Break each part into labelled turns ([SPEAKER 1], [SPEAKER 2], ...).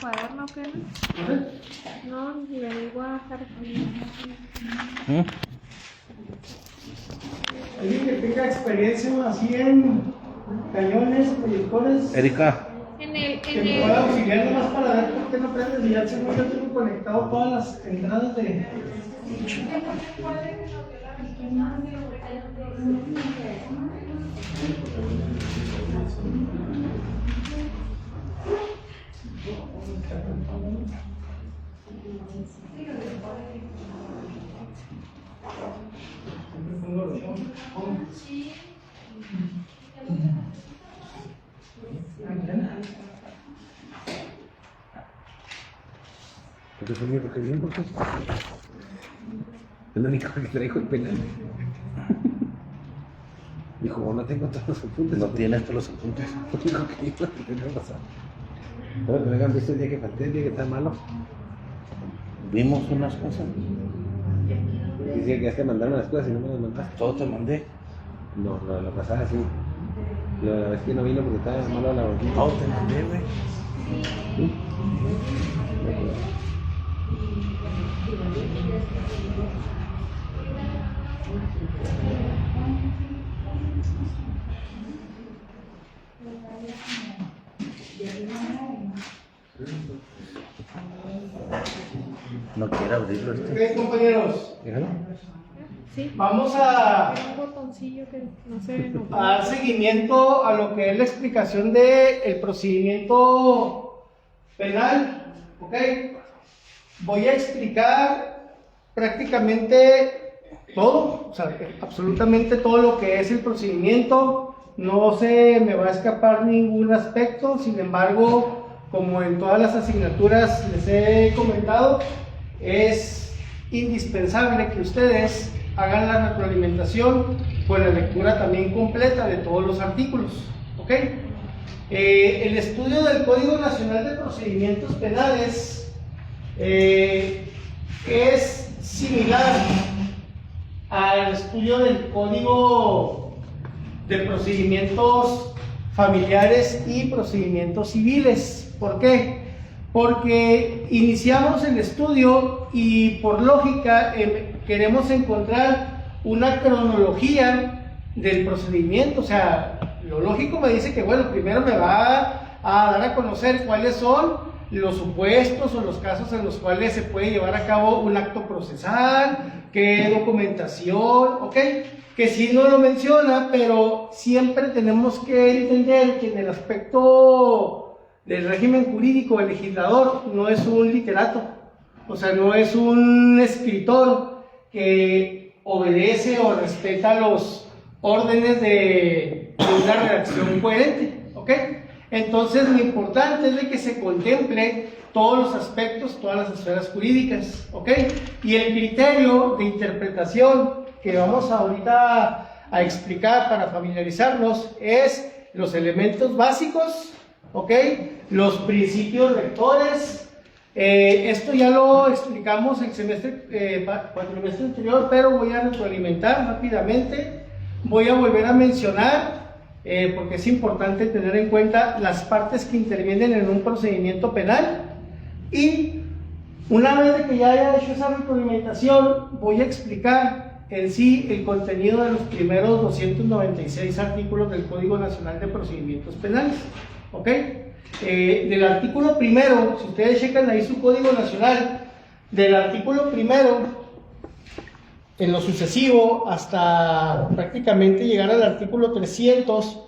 [SPEAKER 1] cuaderno, ¿qué? No, le digo a
[SPEAKER 2] ¿Alguien que tenga experiencia así en cañones, proyectores?
[SPEAKER 3] Erika.
[SPEAKER 1] En
[SPEAKER 2] Que me pueda auxiliar nomás para ver por qué no prendes y ya según yo tengo conectado todas las entradas de...
[SPEAKER 3] Porque soy único que bien, porque es lo único que traigo el penal. Dijo, no tengo todos los apuntes. No tienes todos los apuntes. Lo único que iba a tener razón. Pero que me hayan visto el día que falté, el día que está malo. Vimos unas cosas. Dice que ya te mandaron las cosas y no me las mandaste. Todo te mandé. No, la pasada sí. La vez que no vino porque estaba malo la boquita. Todo te mandé, güey. ¿Sí? No quiero abrirlo
[SPEAKER 2] Ok, compañeros.
[SPEAKER 3] Déjalo.
[SPEAKER 1] Sí.
[SPEAKER 2] Vamos a
[SPEAKER 1] Un botoncillo que no sé.
[SPEAKER 2] a dar seguimiento a lo que es la explicación del procedimiento penal. ¿Ok? Voy a explicar prácticamente todo, o sea, absolutamente todo lo que es el procedimiento. No se me va a escapar ningún aspecto, sin embargo, como en todas las asignaturas les he comentado, es indispensable que ustedes hagan la retroalimentación con la lectura también completa de todos los artículos. ¿Ok? El estudio del Código Nacional de Procedimientos Penales es similar al estudio del Código de Procedimientos Familiares y Procedimientos Civiles. ¿Por qué? Porque iniciamos el estudio y por lógica queremos encontrar una cronología del procedimiento. O sea, lo lógico me dice que, bueno, primero me va a dar a conocer cuáles son los supuestos o los casos en los cuales se puede llevar a cabo un acto procesal, qué documentación, ¿ok? Que sí no lo menciona, pero siempre tenemos que entender que en el aspecto del régimen jurídico el legislador no es un literato, o sea, no es un escritor que obedece o respeta los órdenes de una redacción coherente, ¿ok? Entonces lo importante es de que se contemple todos los aspectos, todas las esferas jurídicas, ¿ok? Y el criterio de interpretación que vamos ahorita a explicar para familiarizarnos es los elementos básicos, ¿ok? Los principios rectores. Esto ya lo explicamos el cuatrimestre anterior, pero voy a retroalimentar rápidamente. Voy a volver a mencionar porque es importante tener en cuenta las partes que intervienen en un procedimiento penal. Y una vez de que ya haya hecho esa retroalimentación, voy a explicar en sí el contenido de los primeros 296 artículos del Código Nacional de Procedimientos Penales. ¿Ok? Del artículo primero, si ustedes checan ahí su Código Nacional, del artículo primero en lo sucesivo hasta prácticamente llegar al artículo 300,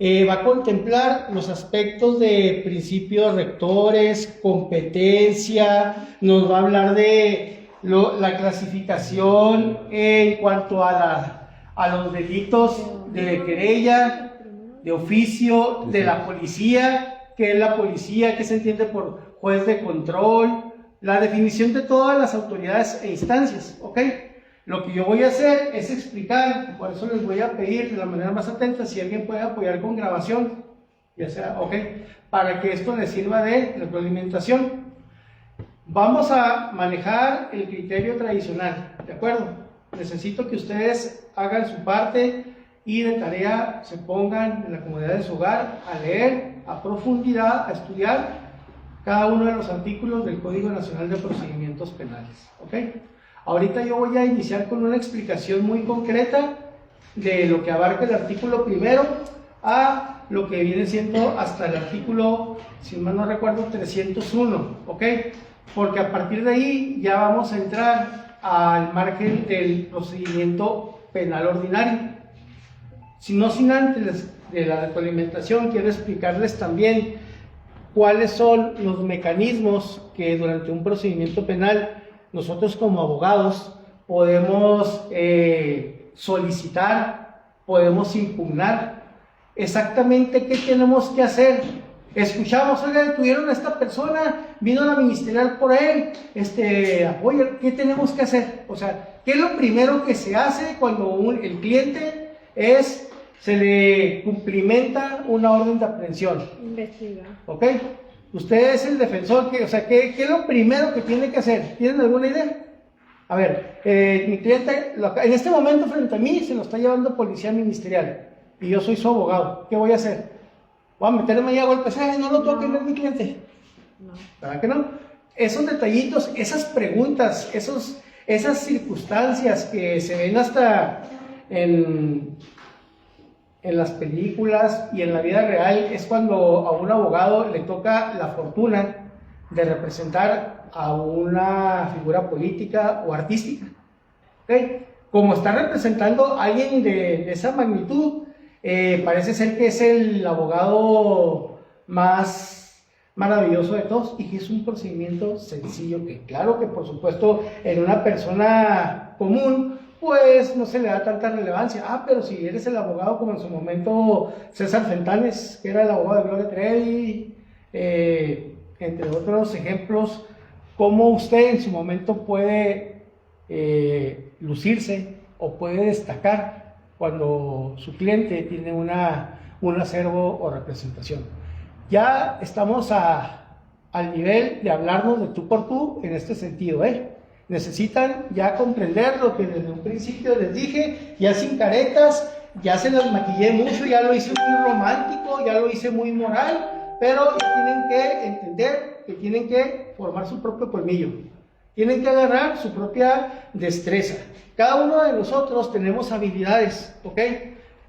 [SPEAKER 2] va a contemplar los aspectos de principios rectores, competencia, nos va a hablar de la clasificación en cuanto a los delitos de querella, de oficio, de la policía, qué es la policía, qué se entiende por juez de control, la definición de todas las autoridades e instancias, ¿ok? Lo que yo voy a hacer es explicar, por eso les voy a pedir de la manera más atenta si alguien puede apoyar con grabación, ya sea, ok, para que esto les sirva de retroalimentación. Vamos a manejar el criterio tradicional, ¿de acuerdo? Necesito que ustedes hagan su parte y de tarea se pongan en la comodidad de su hogar a leer a profundidad, a estudiar cada uno de los artículos del Código Nacional de Procedimientos Penales. ¿Ok? Ahorita yo voy a iniciar con una explicación muy concreta de lo que abarca el artículo primero a lo que viene siendo hasta el artículo, si mal no recuerdo, 301, ¿ok? Porque a partir de ahí ya vamos a entrar al margen del procedimiento penal ordinario. Si no sin antes de la retroalimentación, quiero explicarles también cuáles son los mecanismos que durante un procedimiento penal nosotros como abogados podemos solicitar, podemos impugnar. Exactamente qué tenemos que hacer. Escuchamos, oiga, detuvieron a esta persona, vino la ministerial por él, oye, ¿qué tenemos que hacer? O sea, ¿qué es lo primero que se hace cuando el cliente se le cumplimenta una orden de aprehensión?
[SPEAKER 1] Investigar.
[SPEAKER 2] ¿Ok? Usted es el defensor, ¿qué es lo primero que tiene que hacer? ¿Tienen alguna idea? A ver, mi cliente, en este momento frente a mí se lo está llevando policía ministerial y yo soy su abogado. ¿Qué voy a hacer? Voy a meterme ahí a golpes, no lo toquen, no es mi cliente.
[SPEAKER 1] No.
[SPEAKER 2] ¿Verdad que no? Esos detallitos, esas preguntas, esas circunstancias que se ven hasta en las películas y en la vida real, es cuando a un abogado le toca la fortuna de representar a una figura política o artística. ¿Okay? Como está representando a alguien de esa magnitud, parece ser que es el abogado más maravilloso de todos y que es un procedimiento sencillo, que claro que por supuesto en una persona común pues no se le da tanta relevancia. Pero si eres el abogado como en su momento César Fentanes, que era el abogado de Gloria Trevi, entre otros ejemplos, cómo usted en su momento puede lucirse o puede destacar cuando su cliente tiene un acervo o representación. Ya estamos al nivel de hablarnos de tú por tú en este sentido, Necesitan ya comprender lo que desde un principio les dije, ya sin caretas, ya se las maquillé mucho, ya lo hice muy romántico, ya lo hice muy moral, pero tienen que entender que tienen que formar su propio colmillo, tienen que agarrar su propia destreza. Cada uno de nosotros tenemos habilidades, ¿ok?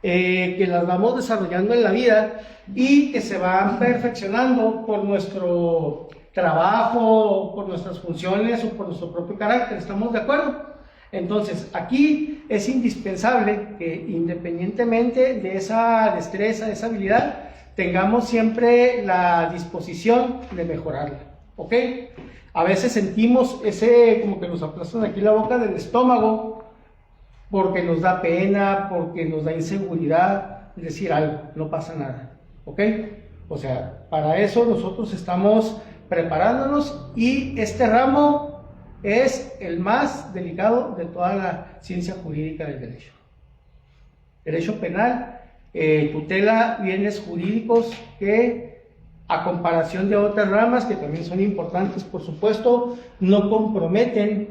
[SPEAKER 2] Que las vamos desarrollando en la vida y que se van perfeccionando por nuestro trabajo, por nuestras funciones o por nuestro propio carácter. ¿Estamos de acuerdo? Entonces, aquí es indispensable que independientemente de esa destreza, de esa habilidad, tengamos siempre la disposición de mejorarla, ¿ok? A veces sentimos como que nos aplastan aquí la boca del estómago porque nos da pena, porque nos da inseguridad decir algo, no pasa nada, ¿ok? O sea, para eso nosotros estamos preparándonos y este ramo es el más delicado de toda la ciencia jurídica del derecho. Derecho penal tutela bienes jurídicos que, a comparación de otras ramas que también son importantes, por supuesto, no comprometen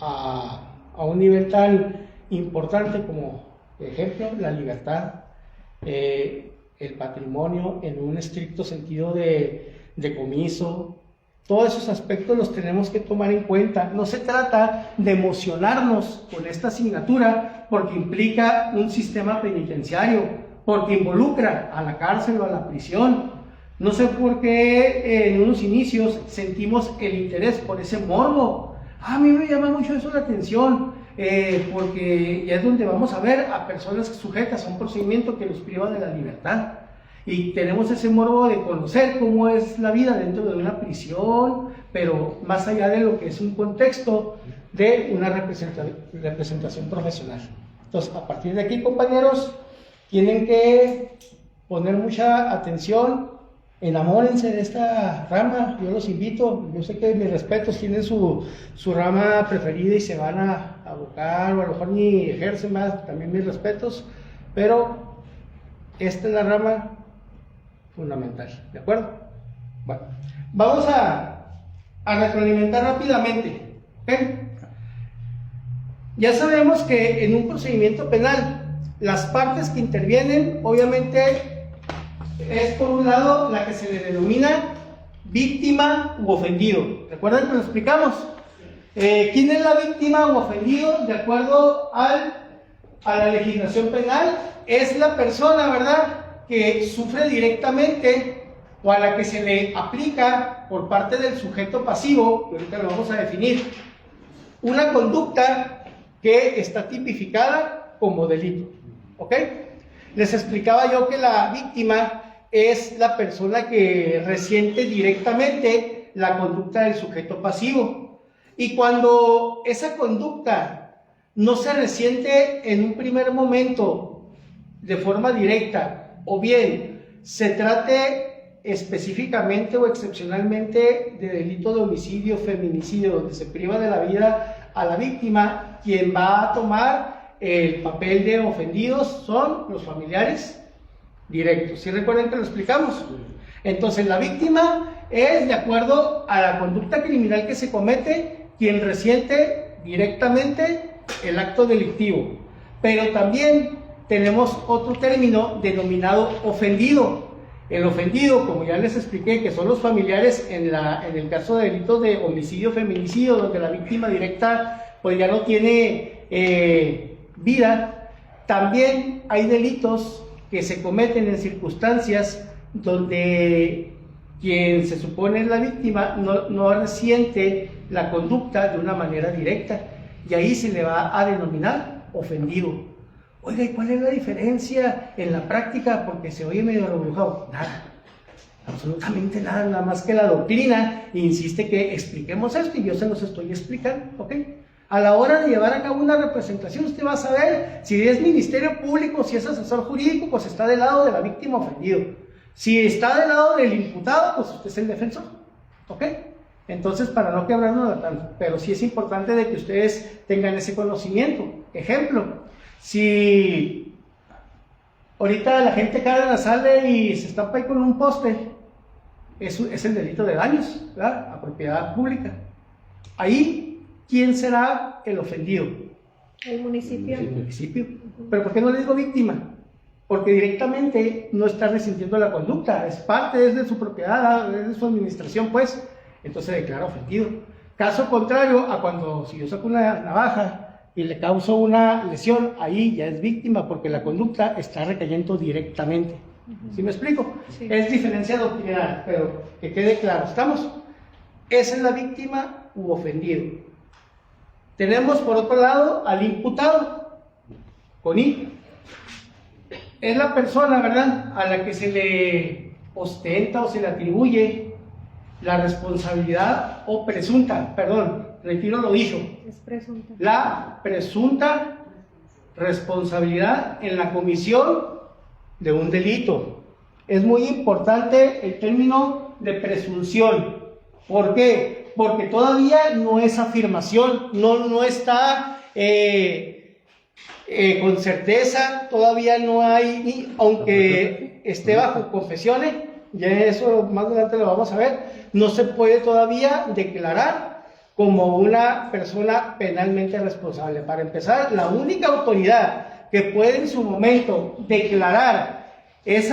[SPEAKER 2] a un nivel tan importante como, por ejemplo, la libertad, el patrimonio en un estricto sentido de decomiso. Todos esos aspectos los tenemos que tomar en cuenta. No se trata de emocionarnos con esta asignatura porque implica un sistema penitenciario, porque involucra a la cárcel o a la prisión. No sé por qué en unos inicios sentimos el interés por ese morbo. A mí me llama mucho eso la atención, porque ya es donde vamos a ver a personas sujetas a un procedimiento que los priva de la libertad. Y tenemos ese morbo de conocer cómo es la vida dentro de una prisión, pero más allá de lo que es un contexto de una representación profesional. Entonces, a partir de aquí, compañeros, tienen que poner mucha atención, enamórense de esta rama, yo los invito. Yo sé que mis respetos, tienen su rama preferida y se van a abocar, o a lo mejor ni ejercen más, también mis respetos, pero esta es la rama fundamental, ¿de acuerdo? Bueno, vamos a retroalimentar rápidamente, ¿ok? Ya sabemos que en un procedimiento penal, las partes que intervienen, obviamente, es por un lado la que se le denomina víctima u ofendido. ¿Recuerdan que lo explicamos? ¿Quién es la víctima u ofendido? De acuerdo a la legislación penal, es la persona, ¿verdad?, que sufre directamente o a la que se le aplica por parte del sujeto pasivo, que ahorita lo vamos a definir, una conducta que está tipificada como delito. ¿Ok? Les explicaba yo que la víctima es la persona que resiente directamente la conducta del sujeto pasivo. Y cuando esa conducta no se resiente en un primer momento de forma directa, o bien se trate específicamente o excepcionalmente de delito de homicidio, feminicidio, donde se priva de la vida a la víctima, quien va a tomar el papel de ofendidos son los familiares directos. ¿Sí recuerdan que lo explicamos? Entonces la víctima es, de acuerdo a la conducta criminal que se comete, quien resiente directamente el acto delictivo. Pero también tenemos otro término denominado ofendido. El ofendido, como ya les expliqué, que son los familiares en el caso de delitos de homicidio, feminicidio, donde la víctima directa pues ya no tiene vida. También hay delitos que se cometen en circunstancias donde quien se supone es la víctima no resiente la conducta de una manera directa, y ahí se le va a denominar ofendido. Oiga, ¿y cuál es la diferencia en la práctica? Porque se oye medio rebrujado. Nada, absolutamente nada, nada más que la doctrina insiste que expliquemos esto y yo se los estoy explicando, ¿ok? A la hora de llevar a cabo una representación, usted va a saber si es ministerio público, si es asesor jurídico, pues está del lado de la víctima ofendido. Si está del lado del imputado, pues usted es el defensor, ¿ok? Entonces, para no quebrarnos tanto, pero sí es importante de que ustedes tengan ese conocimiento. Ejemplo, si ahorita la gente Cárdenas sale y se estampa ahí con un poste, es el delito de daños, ¿verdad?, a propiedad pública. Ahí, ¿quién será el ofendido?
[SPEAKER 1] El municipio.
[SPEAKER 2] El municipio. ¿Pero por qué no le digo víctima? Porque directamente no está resintiendo la conducta, es parte, es de su propiedad, es de su administración, pues, entonces se declara ofendido. Caso contrario a cuando, si yo saco una navaja y le causo una lesión, ahí ya es víctima, porque la conducta está recayendo directamente. ¿Sí me explico?
[SPEAKER 1] Sí.
[SPEAKER 2] Es diferencia doctrinal, pero que quede claro, ¿estamos? Esa es la víctima u ofendido. Tenemos por otro lado al imputado, con I. Es la persona, ¿verdad?, a la que se le ostenta o se le atribuye la responsabilidad o presunta, retiro lo dicho,
[SPEAKER 1] Es presunta.
[SPEAKER 2] la presunta responsabilidad en la comisión de un delito. Es muy importante el término de presunción. ¿Por qué? Porque todavía no es afirmación, no está con certeza, todavía no hay, aunque esté bajo confesiones, ya eso más adelante lo vamos a ver, no se puede todavía declarar como una persona penalmente responsable. Para empezar, la única autoridad que puede en su momento declarar ese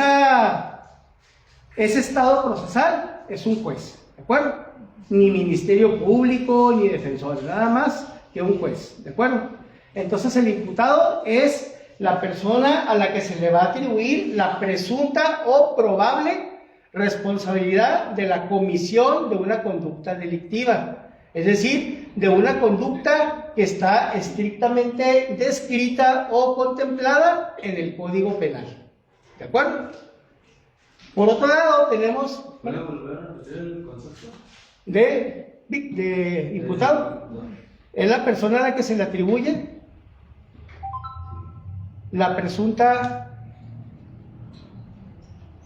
[SPEAKER 2] estado procesal es un juez, ¿de acuerdo? Ni ministerio público, ni defensor, nada más que un juez, ¿de acuerdo? Entonces el imputado es la persona a la que se le va a atribuir la presunta o probable responsabilidad de la comisión de una conducta delictiva, es decir, de una conducta que está estrictamente descrita o contemplada en el Código Penal, ¿de acuerdo? Por otro lado tenemos
[SPEAKER 4] ¿Puede volver a repetir el concepto?
[SPEAKER 2] de imputado. Es la persona a la que se le atribuye la presunta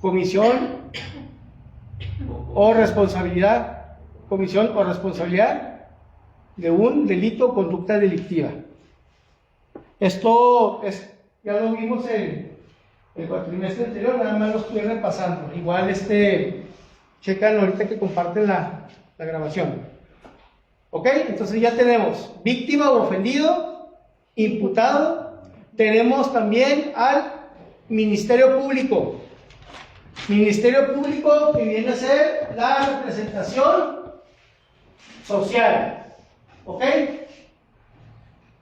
[SPEAKER 2] comisión o responsabilidad de un delito o conducta delictiva. Esto ya lo vimos en el cuatrimestre anterior, nada más lo estoy repasando. Igual checan ahorita que comparten la grabación. ¿Ok? Entonces ya tenemos víctima o ofendido, imputado, tenemos también al Ministerio Público. Ministerio Público, que viene a ser la representación social. ¿Ok?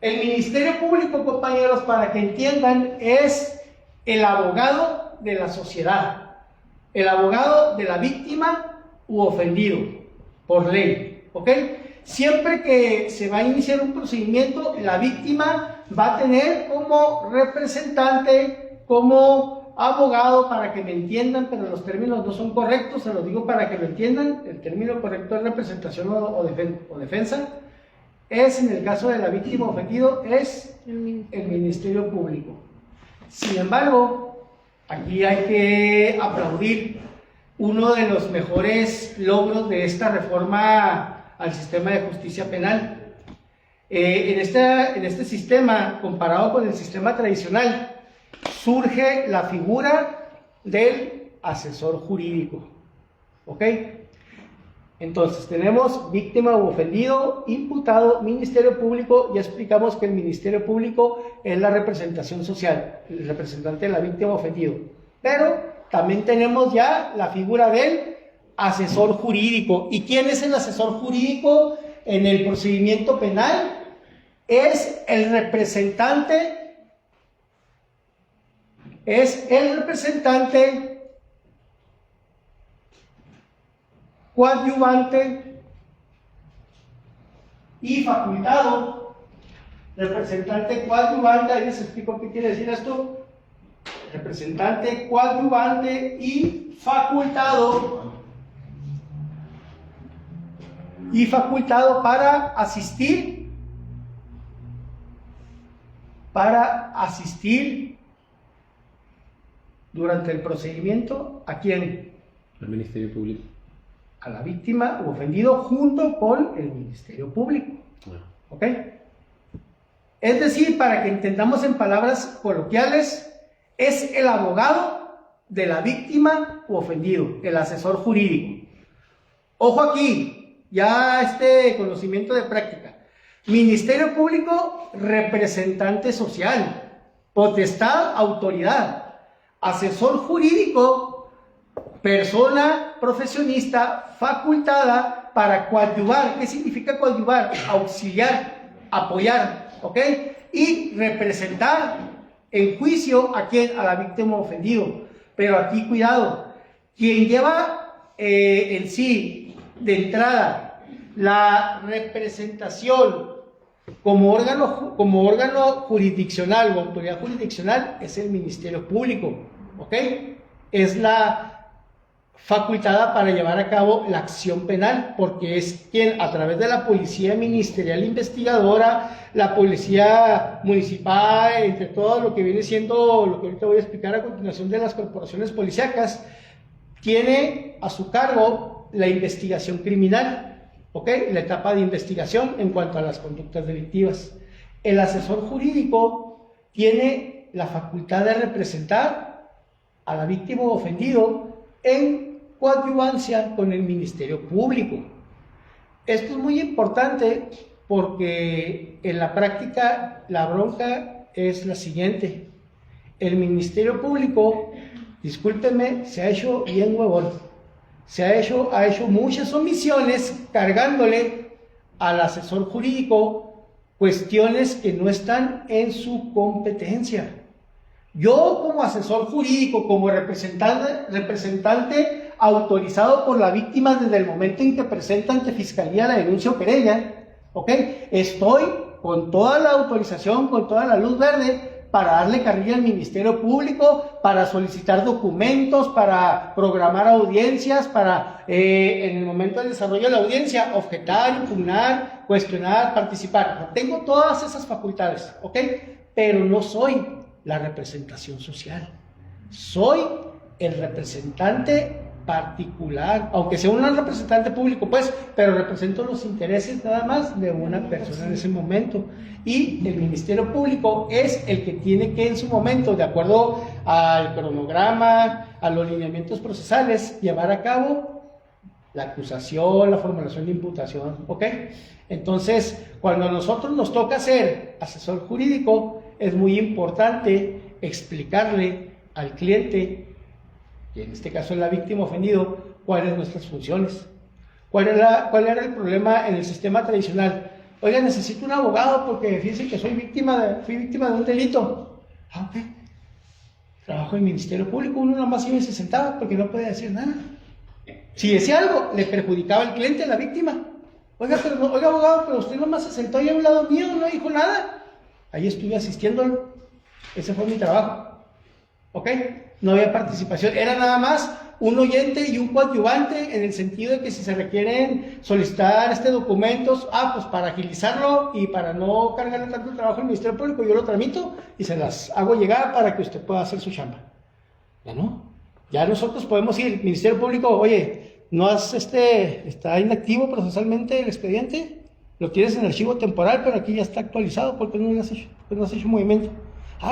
[SPEAKER 2] El Ministerio Público, compañeros, para que entiendan, es el abogado de la sociedad, el abogado de la víctima u ofendido, por ley. ¿Ok? Siempre que se va a iniciar un procedimiento, la víctima va a tener como representante, como abogado, para que me entiendan, pero los términos no son correctos, se los digo para que lo entiendan. El término correcto es representación o defensa. Es, en el caso de la víctima ofendido, es el Ministerio Público. Sin embargo, aquí hay que aplaudir uno de los mejores logros de esta reforma al sistema de justicia penal. En este sistema, comparado con el sistema tradicional, surge la figura del asesor jurídico. ¿Ok? Entonces, tenemos víctima u ofendido, imputado, Ministerio Público. Ya explicamos que el Ministerio Público es la representación social, el representante de la víctima o ofendido. Pero también tenemos ya la figura del asesor jurídico. ¿Y quién es el asesor jurídico en el procedimiento penal? Es el representante coadyuvante y facultado. Representante coadyuvante, ahí les explico qué quiere decir esto. Representante coadyuvante y facultado. Para asistir durante el procedimiento, ¿a quién?
[SPEAKER 3] Al Ministerio Público.
[SPEAKER 2] A la víctima o ofendido, junto con el Ministerio Público. ¿Ok? Es decir, para que entendamos en palabras coloquiales, es el abogado de la víctima o ofendido, el asesor jurídico. Ojo aquí, ya este conocimiento de práctica. Ministerio Público, representante social, potestad, autoridad. Asesor jurídico, persona profesionista facultada para coadyuvar. ¿Qué significa coadyuvar? Auxiliar, apoyar, ¿ok? Y representar en juicio a quién, a la víctima ofendido. Pero aquí cuidado, quien lleva en sí de entrada la representación como órgano jurisdiccional o autoridad jurisdiccional es el Ministerio Público, ¿ok? Es la facultada para llevar a cabo la acción penal, porque es quien, a través de la policía ministerial investigadora, la policía municipal, entre todo lo que viene siendo, lo que ahorita voy a explicar a continuación de las corporaciones policíacas, tiene a su cargo la investigación criminal. ¿Ok? La etapa de investigación en cuanto a las conductas delictivas. El asesor jurídico tiene la facultad de representar a la víctima o ofendido en coadyuvancia con el Ministerio Público. Esto es muy importante porque en la práctica la bronca es la siguiente. El Ministerio Público, discúlpenme, se ha hecho bien huevón. Ha hecho muchas omisiones cargándole al asesor jurídico cuestiones que no están en su competencia. Yo como asesor jurídico, como representante autorizado por la víctima desde el momento en que presenta ante Fiscalía la denuncia o querella, ¿ok? Estoy con toda la autorización, con toda la luz verde para darle carrilla al Ministerio Público, para solicitar documentos, para programar audiencias, para en el momento del desarrollo de la audiencia objetar, impugnar, cuestionar, participar. Tengo todas esas facultades, ¿ok? Pero no soy la representación social. Soy el representante particular, aunque sea un representante público, pues, pero represento los intereses nada más de una persona en ese momento. Y el Ministerio Público es el que tiene que en su momento, de acuerdo al cronograma, a los lineamientos procesales, llevar a cabo la acusación, la formulación de imputación, ¿ok? Entonces, cuando a nosotros nos toca ser asesor jurídico, es muy importante explicarle al cliente que en este caso es la víctima ofendido, cuáles son nuestras funciones. ¿Cuál era el problema en el sistema tradicional? Oiga, necesito un abogado porque fíjense que fui víctima de un delito. Ah, ok. Trabajo en el Ministerio Público, uno nomás iba y se sentaba porque no podía decir nada. Si decía algo, le perjudicaba al cliente, a la víctima. Oiga, abogado, pero usted nomás se sentó ahí a un lado mío, no dijo nada. Ahí estuve asistiéndolo. Ese fue mi trabajo. ¿Ok? No había participación. Era nada más un oyente y un coadyuvante en el sentido de que si se requieren solicitar documentos, pues para agilizarlo y para no cargarle tanto el trabajo al Ministerio Público, yo lo tramito y se las hago llegar para que usted pueda hacer su chamba. Ya no. Ya nosotros podemos ir, Ministerio Público, oye, está inactivo procesalmente el expediente, lo tienes en archivo temporal, pero aquí ya está actualizado, ¿por qué no lo has hecho? Pues no has hecho movimiento.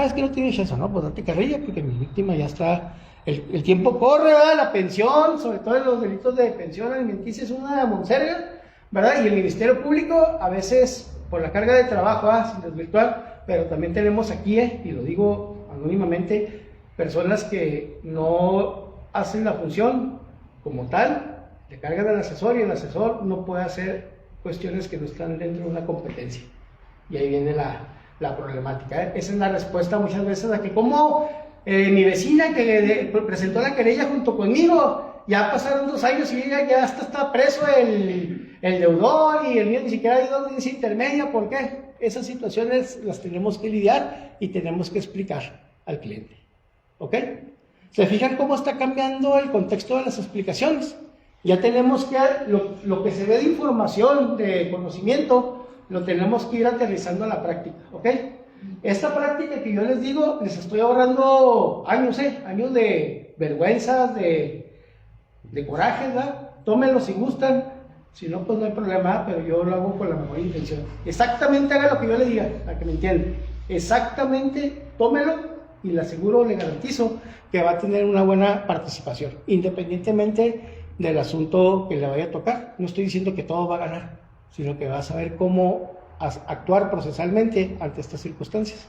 [SPEAKER 2] Es que no tienes eso, no, pues date carrilla, porque mi víctima ya está, el tiempo corre, ¿verdad? La pensión, sobre todo en los delitos de pensión alimenticia, es una monserga, ¿verdad? Y el Ministerio Público, a veces, por la carga de trabajo, sin desvirtuar, pero también tenemos aquí, y lo digo anónimamente, personas que no hacen la función como tal, le cargan al asesor y el asesor no puede hacer cuestiones que no están dentro de una competencia. Y ahí viene la problemática. Esa es la respuesta muchas veces a que como mi vecina que presentó la querella junto conmigo, ya pasaron 2 años y ella ya está preso el deudor y el mío ni siquiera ha ido a audiencia intermedia. ¿Por qué? Esas situaciones las tenemos que lidiar y tenemos que explicar al cliente. ¿Ok? ¿Se fijan cómo está cambiando el contexto de las explicaciones? Ya tenemos que, lo que se ve de información, de conocimiento, lo tenemos que ir aterrizando a la práctica, ¿ok? Esta práctica que yo les digo, les estoy ahorrando años de vergüenzas, de coraje, ¿verdad? Tómenlo si gustan, si no, pues no hay problema, pero yo lo hago con la mejor intención. Exactamente haga lo que yo le diga, para que me entiendan. Exactamente, tómelo y le aseguro, le garantizo que va a tener una buena participación, independientemente del asunto que le vaya a tocar. No estoy diciendo que todo va a ganar, sino que va a saber cómo actuar procesalmente ante estas circunstancias.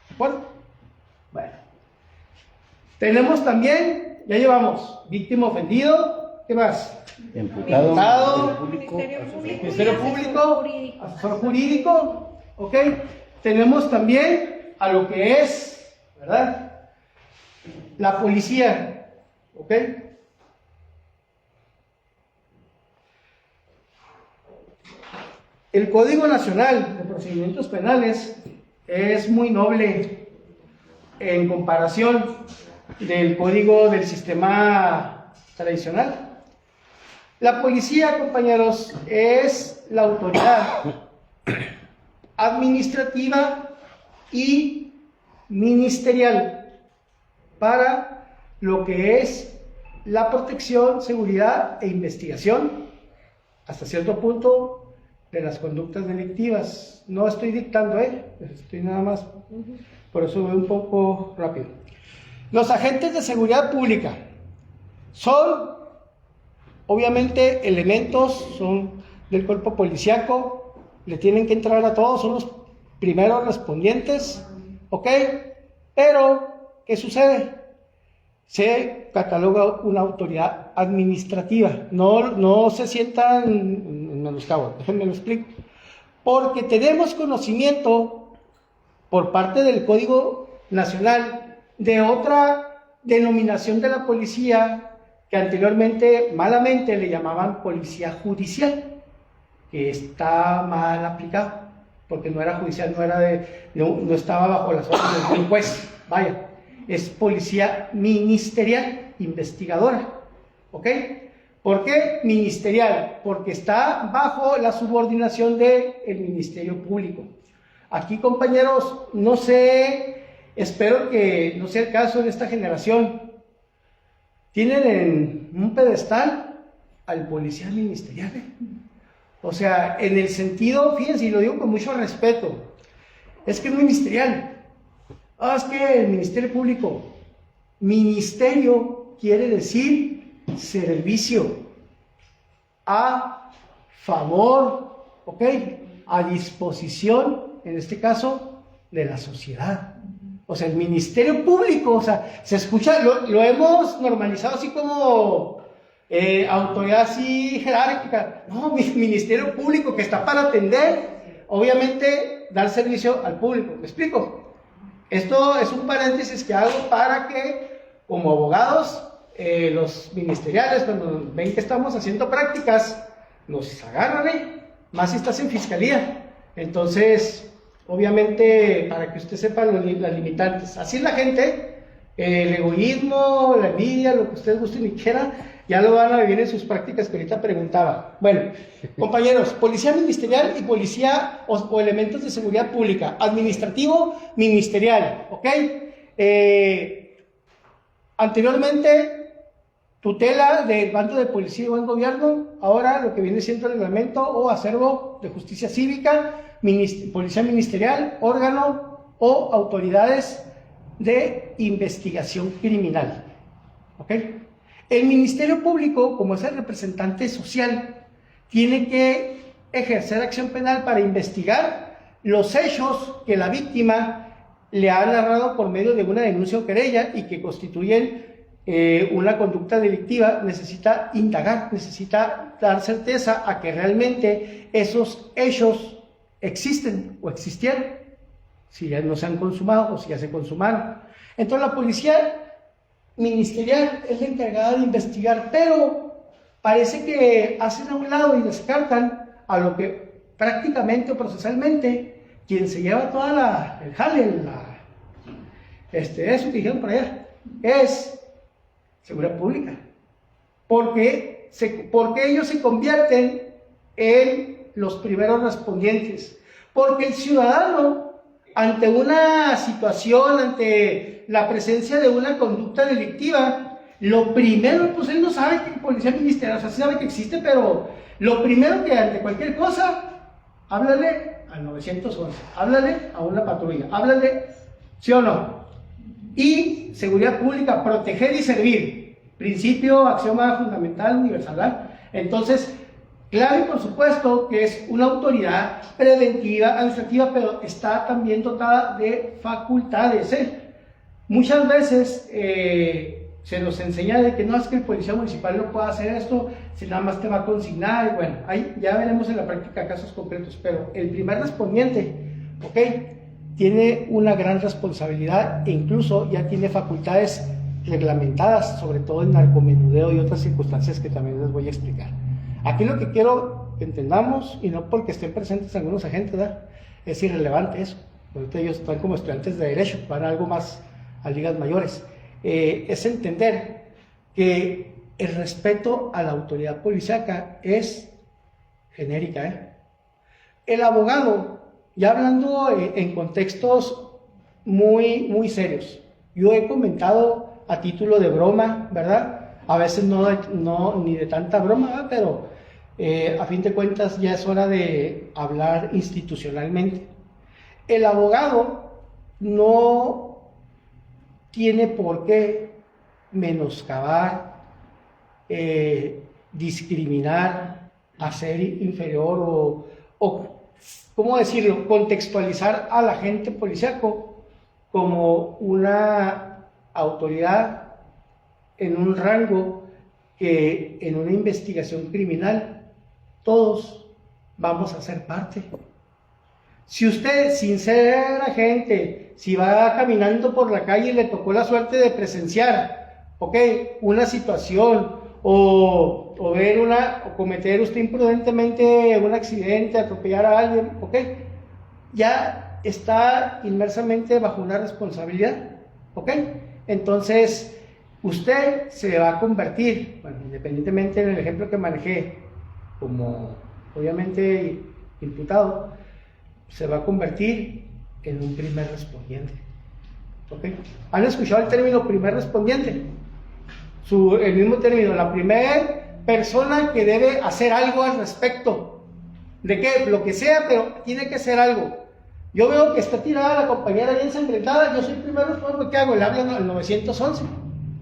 [SPEAKER 2] ¿De acuerdo? Bueno. Tenemos también, ya llevamos, víctima ofendido, ¿qué más?
[SPEAKER 3] Imputado,
[SPEAKER 2] Ministerio Público, asesor jurídico, ¿ok? Tenemos también a lo que es, ¿verdad? La policía, ¿ok? El Código Nacional de Procedimientos Penales es muy noble en comparación del código del sistema tradicional. La policía, compañeros, es la autoridad administrativa y ministerial para lo que es la protección, seguridad e investigación, hasta cierto punto, de las conductas delictivas. No estoy dictando, estoy nada más, por eso voy un poco rápido. Los agentes de seguridad pública son, obviamente, elementos, son del cuerpo policíaco, le tienen que entrar a todos, son los primeros respondientes, ¿ok? Pero, ¿qué sucede? Se cataloga una autoridad administrativa, no se sientan en menoscabo, déjenme lo explico, porque tenemos conocimiento por parte del Código Nacional de otra denominación de la policía que anteriormente malamente le llamaban policía judicial, que está mal aplicado, porque no era judicial, no estaba bajo las órdenes de un juez, vaya. Es policía ministerial, investigadora, ¿ok? ¿Por qué ministerial? Porque está bajo la subordinación del Ministerio Público. Aquí, compañeros, no sé, espero que no sea el caso de esta generación. Tienen en un pedestal al policía ministerial, O sea, en el sentido, fíjense, y lo digo con mucho respeto, es que es ministerial. Es que el Ministerio Público, ministerio quiere decir servicio, a favor, ¿ok? A disposición, en este caso, de la sociedad. O sea, el Ministerio Público, o sea, se escucha, lo hemos normalizado así como autoridad así jerárquica. No, Ministerio Público que está para atender, obviamente, dar servicio al público. ¿Me explico? Esto es un paréntesis que hago para que, como abogados, los ministeriales, cuando ven que estamos haciendo prácticas, los agarran, más si estás en fiscalía. Entonces, obviamente, para que usted sepa las limitantes. Así es la gente, el egoísmo, la envidia, lo que ustedes gusten y quieran, ya lo van a vivir en sus prácticas que ahorita preguntaba. Bueno, compañeros, policía ministerial y policía o elementos de seguridad pública, administrativo, ministerial, ¿ok? Anteriormente, tutela del bando de policía y buen gobierno, ahora lo que viene siendo el reglamento o acervo de justicia cívica, policía ministerial, órgano o autoridades de investigación criminal. ¿Ok? El Ministerio Público, como es el representante social, tiene que ejercer acción penal para investigar los hechos que la víctima le ha narrado por medio de una denuncia o querella y que constituyen una conducta delictiva. Necesita indagar, necesita dar certeza a que realmente esos hechos existen o existieron, si ya no se han consumado o si ya se consumaron. Entonces la policía ministerial es la encargada de investigar, pero parece que hacen a un lado y descartan a lo que prácticamente o procesalmente quien se lleva toda el jale, eso que dijeron por allá, es seguridad pública, porque ellos se convierten en los primeros respondientes, porque el ciudadano, ante una situación, ante la presencia de una conducta delictiva, lo primero, pues él no sabe que policía ministerial, o sea, sí sabe que existe, pero lo primero que ante cualquier cosa, háblale al 911, háblale a una patrulla, háblale, ¿sí o no? Y seguridad pública, proteger y servir, principio, axioma fundamental, universal. Entonces, claro, por supuesto que es una autoridad preventiva, administrativa, pero está también dotada de facultades. Muchas veces se nos enseña de que no es que el policía municipal no pueda hacer esto, si nada más te va a consignar, y bueno, ahí ya veremos en la práctica casos concretos, pero el primer respondiente, ¿ok?, tiene una gran responsabilidad e incluso ya tiene facultades reglamentadas, sobre todo en narcomenudeo y otras circunstancias que también les voy a explicar. Aquí lo que quiero que entendamos, y no porque estén presentes algunos agentes, ¿verdad?, es irrelevante eso. Ahorita ellos están como estudiantes de derecho, van a algo más a ligas mayores. Es entender que el respeto a la autoridad policíaca es genérica. El abogado, ya hablando en contextos muy, muy serios, yo he comentado a título de broma, ¿verdad? A veces no ni de tanta broma, ¿verdad?, pero a fin de cuentas ya es hora de hablar institucionalmente. El abogado no tiene por qué menoscabar, discriminar, hacer inferior o, ¿cómo decirlo?, contextualizar al agente policíaco como una autoridad en un rango que en una investigación criminal todos vamos a ser parte. Si usted, sin ser agente, si va caminando por la calle y le tocó la suerte de presenciar, una situación o ver o cometer usted imprudentemente un accidente, atropellar a alguien, ya está inmersamente bajo una responsabilidad, Entonces, usted se va a convertir, bueno, independientemente del ejemplo que manejé, como obviamente imputado, se va a convertir en un primer respondiente. ¿Han escuchado el término primer respondiente? El mismo término, la primera persona que debe hacer algo al respecto. ¿De qué? Lo que sea, pero tiene que hacer algo. Yo veo que está tirada la compañera bien ensangrentada, yo soy el primer responsable, ¿qué hago? Le hablo al 911.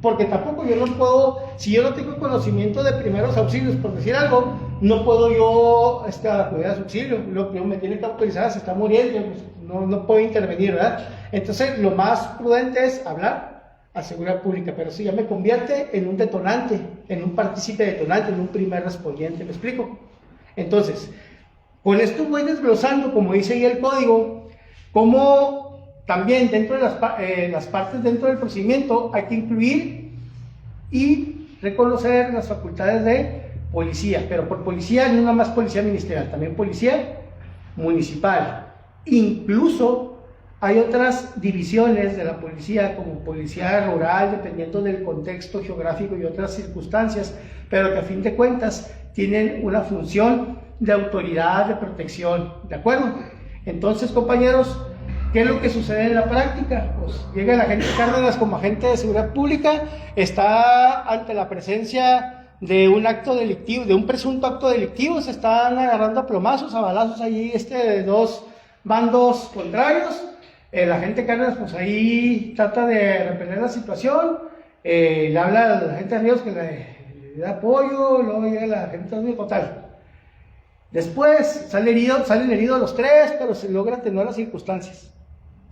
[SPEAKER 2] porque tampoco yo no puedo, si yo no tengo conocimiento de primeros auxilios, por decir algo, no puedo yo acudir a su auxilio, lo que me tiene que autorizar, se está muriendo, pues, no puedo intervenir, ¿verdad? Entonces lo más prudente es hablar a seguridad pública, pero si ya me convierte en un detonante, en un partícipe detonante, en un primer respondiente, ¿me explico? Entonces, con esto voy desglosando, como dice ahí el código, cómo también dentro de las partes dentro del procedimiento hay que incluir y reconocer las facultades de policía, pero por policía no nada más policía ministerial, también policía municipal. Incluso hay otras divisiones de la policía, como policía rural, dependiendo del contexto geográfico y otras circunstancias, pero que a fin de cuentas tienen una función de autoridad, de protección, ¿de acuerdo? Entonces, compañeros, ¿qué es lo que sucede en la práctica? Pues llega el agente Cárdenas como agente de seguridad pública, está ante la presencia de un acto delictivo, de un presunto acto delictivo, se están agarrando a plomazos, a balazos allí de dos bandos contrarios. El agente Cárdenas pues ahí trata de repeler la situación, le habla a la gente de Ríos que le da apoyo, luego llega la gente de Ríos, tal. Después salen heridos los tres, pero se logra atenuar las circunstancias.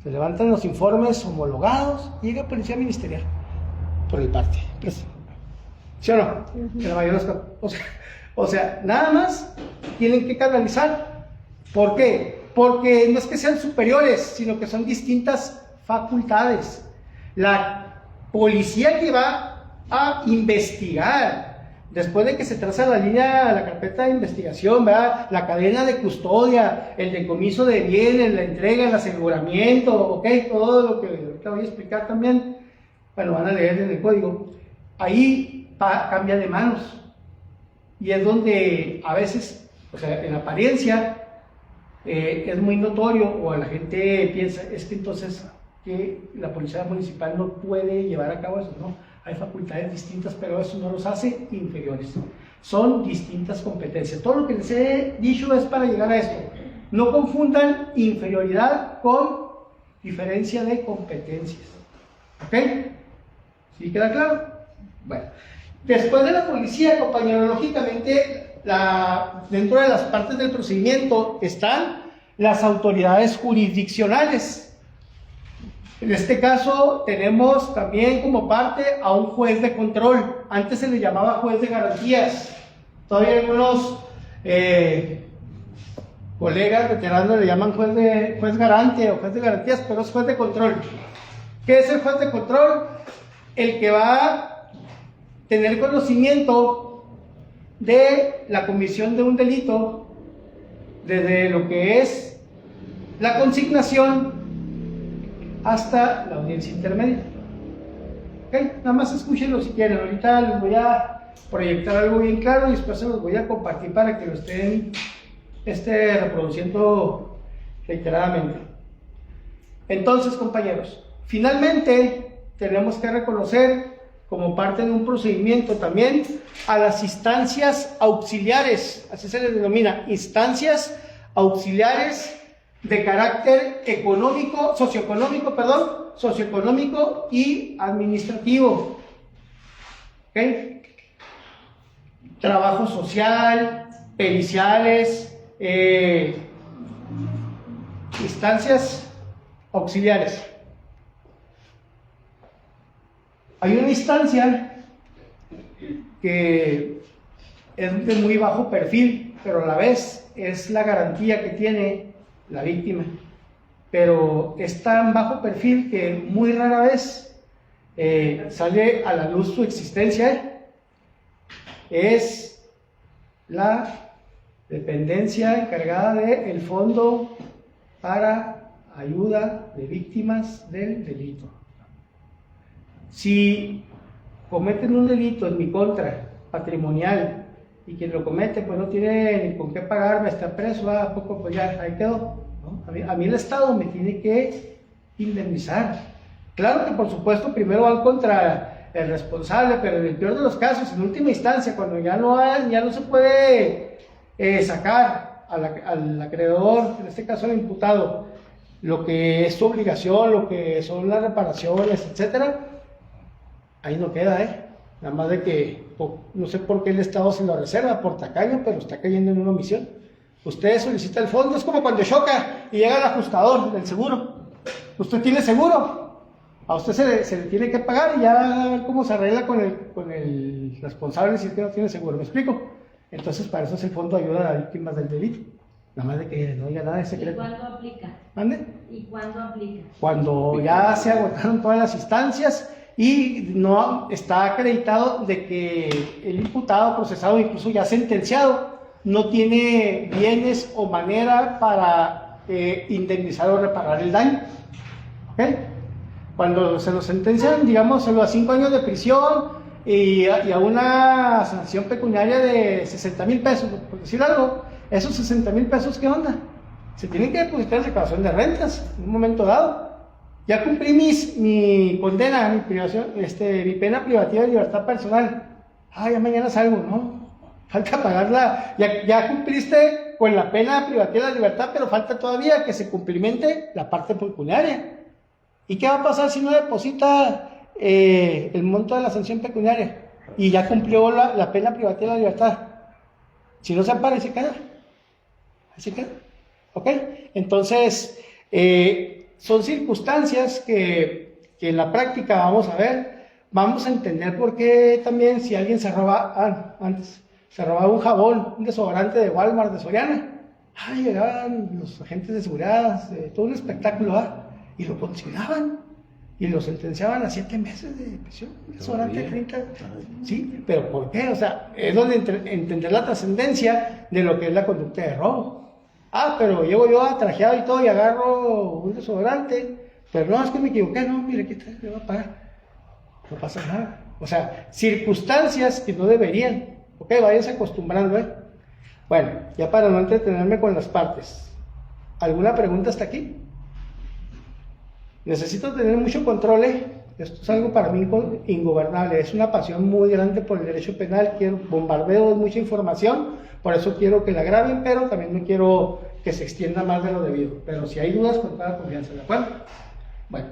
[SPEAKER 2] Se levantan los informes homologados y llega policía ministerial por el parte. ¿Sí o no? En la mayoría de los casos. O sea, nada más tienen que canalizar. ¿Por qué? Porque no es que sean superiores, sino que son distintas facultades. La policía que va a investigar, después de que se traza la línea, la carpeta de investigación, ¿verdad? La cadena de custodia, el decomiso de bienes, la entrega, el aseguramiento, ¿ok? Todo lo que ahorita voy a explicar también, bueno, van a leer en el código. Ahí cambia de manos. Y es donde a veces, o sea, en apariencia, es muy notorio, o la gente piensa, es que entonces que la policía municipal no puede llevar a cabo eso, ¿no? Hay facultades distintas, pero eso no los hace inferiores. Son distintas competencias. Todo lo que les he dicho es para llegar a esto. No confundan inferioridad con diferencia de competencias. ¿Ok? ¿Sí queda claro? Bueno. Después de la policía, compañero, lógicamente, dentro de las partes del procedimiento están las autoridades jurisdiccionales. En este caso tenemos también como parte a un juez de control. Antes se le llamaba juez de garantías. Todavía algunos colegas veteranos le llaman juez garante o juez de garantías, pero es juez de control. ¿Qué es el juez de control? El que va a tener conocimiento de la comisión de un delito, desde lo que es la consignación hasta la audiencia intermedia. ¿Okay? Nada más escúchenlo si quieren. Ahorita les voy a proyectar algo bien claro y después se los voy a compartir para que lo estén reproduciendo reiteradamente. Entonces, compañeros, finalmente tenemos que reconocer como parte de un procedimiento también a las instancias auxiliares, así se les denomina, instancias auxiliares de carácter socioeconómico y administrativo. ¿Okay? Trabajo social, periciales, instancias auxiliares. Hay una instancia que es de muy bajo perfil, pero a la vez es la garantía que tiene la víctima, pero es tan bajo perfil que muy rara vez sale a la luz su existencia. Es la dependencia encargada del Fondo para Ayuda de Víctimas del Delito. Si cometen un delito en mi contra, patrimonial, y quien lo comete pues no tiene ni con qué pagarme, está preso, a poco pues ya, ahí quedó, ¿no? A mí el Estado me tiene que indemnizar. Claro que por supuesto primero van contra el responsable, pero en el peor de los casos, en última instancia, cuando ya no se puede sacar al acreedor, en este caso al imputado, lo que es su obligación, lo que son las reparaciones, etcétera, ahí no queda, nada más de que no sé por qué el Estado se lo reserva, por tacaño, pero está cayendo en una omisión. Usted solicita el fondo, es como cuando choca y llega el ajustador del seguro. Usted tiene seguro, a usted se le tiene que pagar y ya a ver cómo se arregla con el responsable si es que no tiene seguro, ¿me explico? Entonces para eso es el fondo de ayuda a las víctimas del delito. Nada más de que no diga nada de secreto.
[SPEAKER 5] ¿Y cuándo aplica?
[SPEAKER 2] ¿Mande?
[SPEAKER 5] ¿Y cuándo aplica?
[SPEAKER 2] Cuando ya se agotaron todas las instancias y no está acreditado de que el imputado, procesado, incluso ya sentenciado, no tiene bienes o manera para indemnizar o reparar el daño. ¿Ok? Cuando se lo sentencian, digamos, a 5 años de prisión y a una sanción pecuniaria de 60,000 pesos, por decir algo, esos 60,000 pesos, ¿qué onda? Se tienen que depositar en recaudación de rentas en un momento dado. Ya cumplí mi condena, mi pena privativa de libertad personal. Ya mañana salgo, ¿no? Falta pagarla. Ya cumpliste con la pena privativa de libertad, pero falta todavía que se cumplimente la parte pecuniaria. ¿Y qué va a pasar si no deposita el monto de la sanción pecuniaria? Y ya cumplió la pena privativa de libertad. Si no se ampara, se queda. Así queda. ¿Ok? Entonces, son circunstancias que en la práctica vamos a ver, vamos a entender por qué también si alguien se roba, se robaba un jabón, un desodorante de Walmart, de Soriana, llegaban los agentes de seguridad, todo un espectáculo, y lo consignaban, y lo sentenciaban a 7 meses de prisión, un desodorante de 30, sí, pero ¿por qué? O sea, es donde entender la trascendencia de lo que es la conducta de robo. Pero llego yo trajeado y todo y agarro un desodorante, pero no, es que me equivoqué, no, mire, ¿qué tal? Le va a pagar. No pasa nada. O sea, circunstancias que no deberían. Ok, váyanse acostumbrando, Bueno, ya para no entretenerme con las partes. ¿Alguna pregunta hasta aquí? Necesito tener mucho control, Esto es algo para mí ingobernable. Es una pasión muy grande por el derecho penal. Bombardeo de mucha información. Por eso quiero que la graben, pero también no quiero que se extienda más de lo debido. Pero si hay dudas, con toda confianza, ¿de acuerdo? Bueno,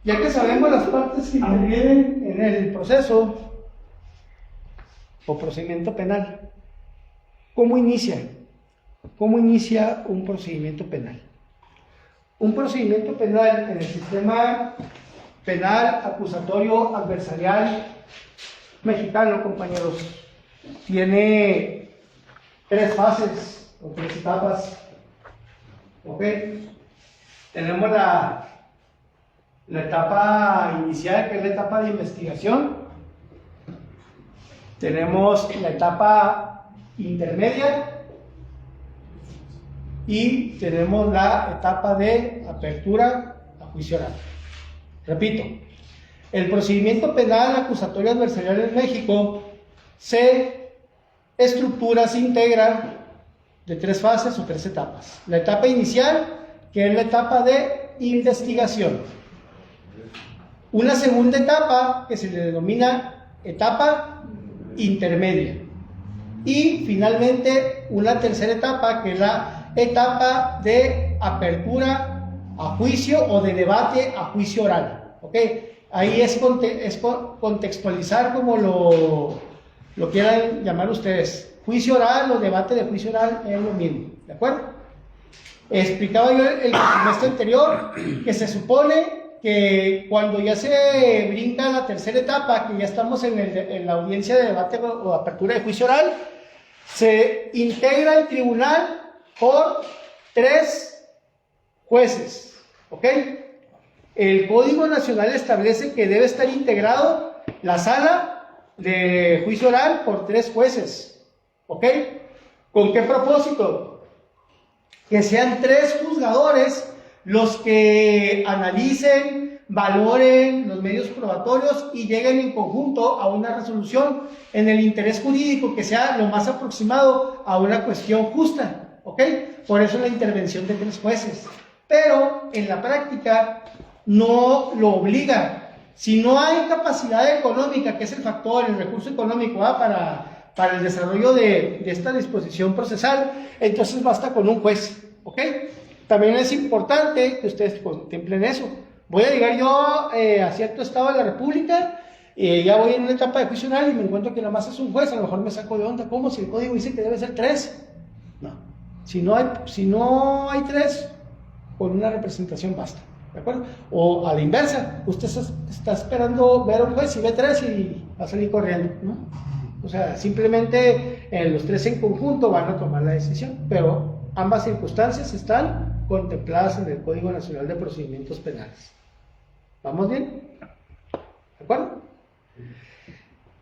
[SPEAKER 2] ya que sabemos las partes que intervienen en el proceso o procedimiento penal, ¿cómo inicia? ¿Cómo inicia un procedimiento penal? Un procedimiento penal en el sistema penal acusatorio adversarial mexicano, compañeros, tiene 3 fases o 3 etapas. ¿Ok? Tenemos la etapa inicial, que es la etapa de investigación. Tenemos la etapa intermedia y tenemos la etapa de apertura a juicio oral. Repito, el procedimiento penal acusatorio adversarial en México se estructura, se integra de 3 fases o 3 etapas. La etapa inicial, que es la etapa de investigación. Una segunda etapa, que se le denomina etapa intermedia. Y finalmente una tercera etapa, que es la etapa de apertura a juicio o de debate a juicio oral. ¿Ok? Ahí es contextualizar como lo quieran llamar ustedes. Juicio oral o debate de juicio oral es lo mismo. ¿De acuerdo? Explicaba yo el semestre anterior que se supone que cuando ya se brinca la tercera etapa, que ya estamos en la audiencia de debate o apertura de juicio oral, se integra el tribunal por 3 jueces, ¿ok? El Código Nacional establece que debe estar integrado la sala de juicio oral por 3 jueces, ¿ok? ¿Con qué propósito? Que sean 3 juzgadores los que analicen, valoren los medios probatorios y lleguen en conjunto a una resolución en el interés jurídico que sea lo más aproximado a una cuestión justa, ¿ok? Por eso la intervención de 3 jueces. Pero en la práctica no lo obliga. Si no hay capacidad económica, que es el factor, el recurso económico para el desarrollo de esta disposición procesal, entonces basta con un juez, ¿ok? También es importante que ustedes contemplen eso. Voy a llegar yo a cierto estado de la República, ya voy en una etapa de juicio oral y me encuentro que nada más es un juez, a lo mejor me saco de onda. ¿Cómo? Si el código dice que debe ser 3. No. Si no hay 3, con una representación basta. ¿De acuerdo? O a la inversa, usted está esperando ver a un juez y ve 3 y va a salir corriendo, ¿no? O sea, simplemente los 3 en conjunto van a tomar la decisión, pero ambas circunstancias están contempladas en el Código Nacional de Procedimientos Penales. ¿Vamos bien? ¿De acuerdo?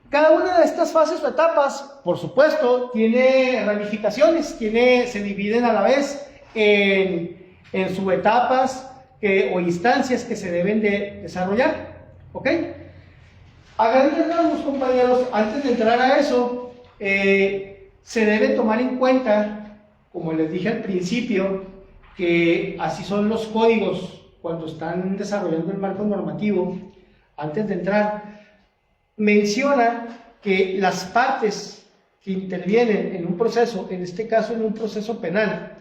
[SPEAKER 2] Cada una de estas fases o etapas, por supuesto, tiene ramificaciones, se dividen a la vez en subetapas o instancias que se deben de desarrollar. ¿Ok? A grandes rasgos, compañeros, antes de entrar a eso, se debe tomar en cuenta, como les dije al principio, que así son los códigos cuando están desarrollando el marco normativo. Antes de entrar, menciona que las partes que intervienen en un proceso, en este caso en un proceso penal,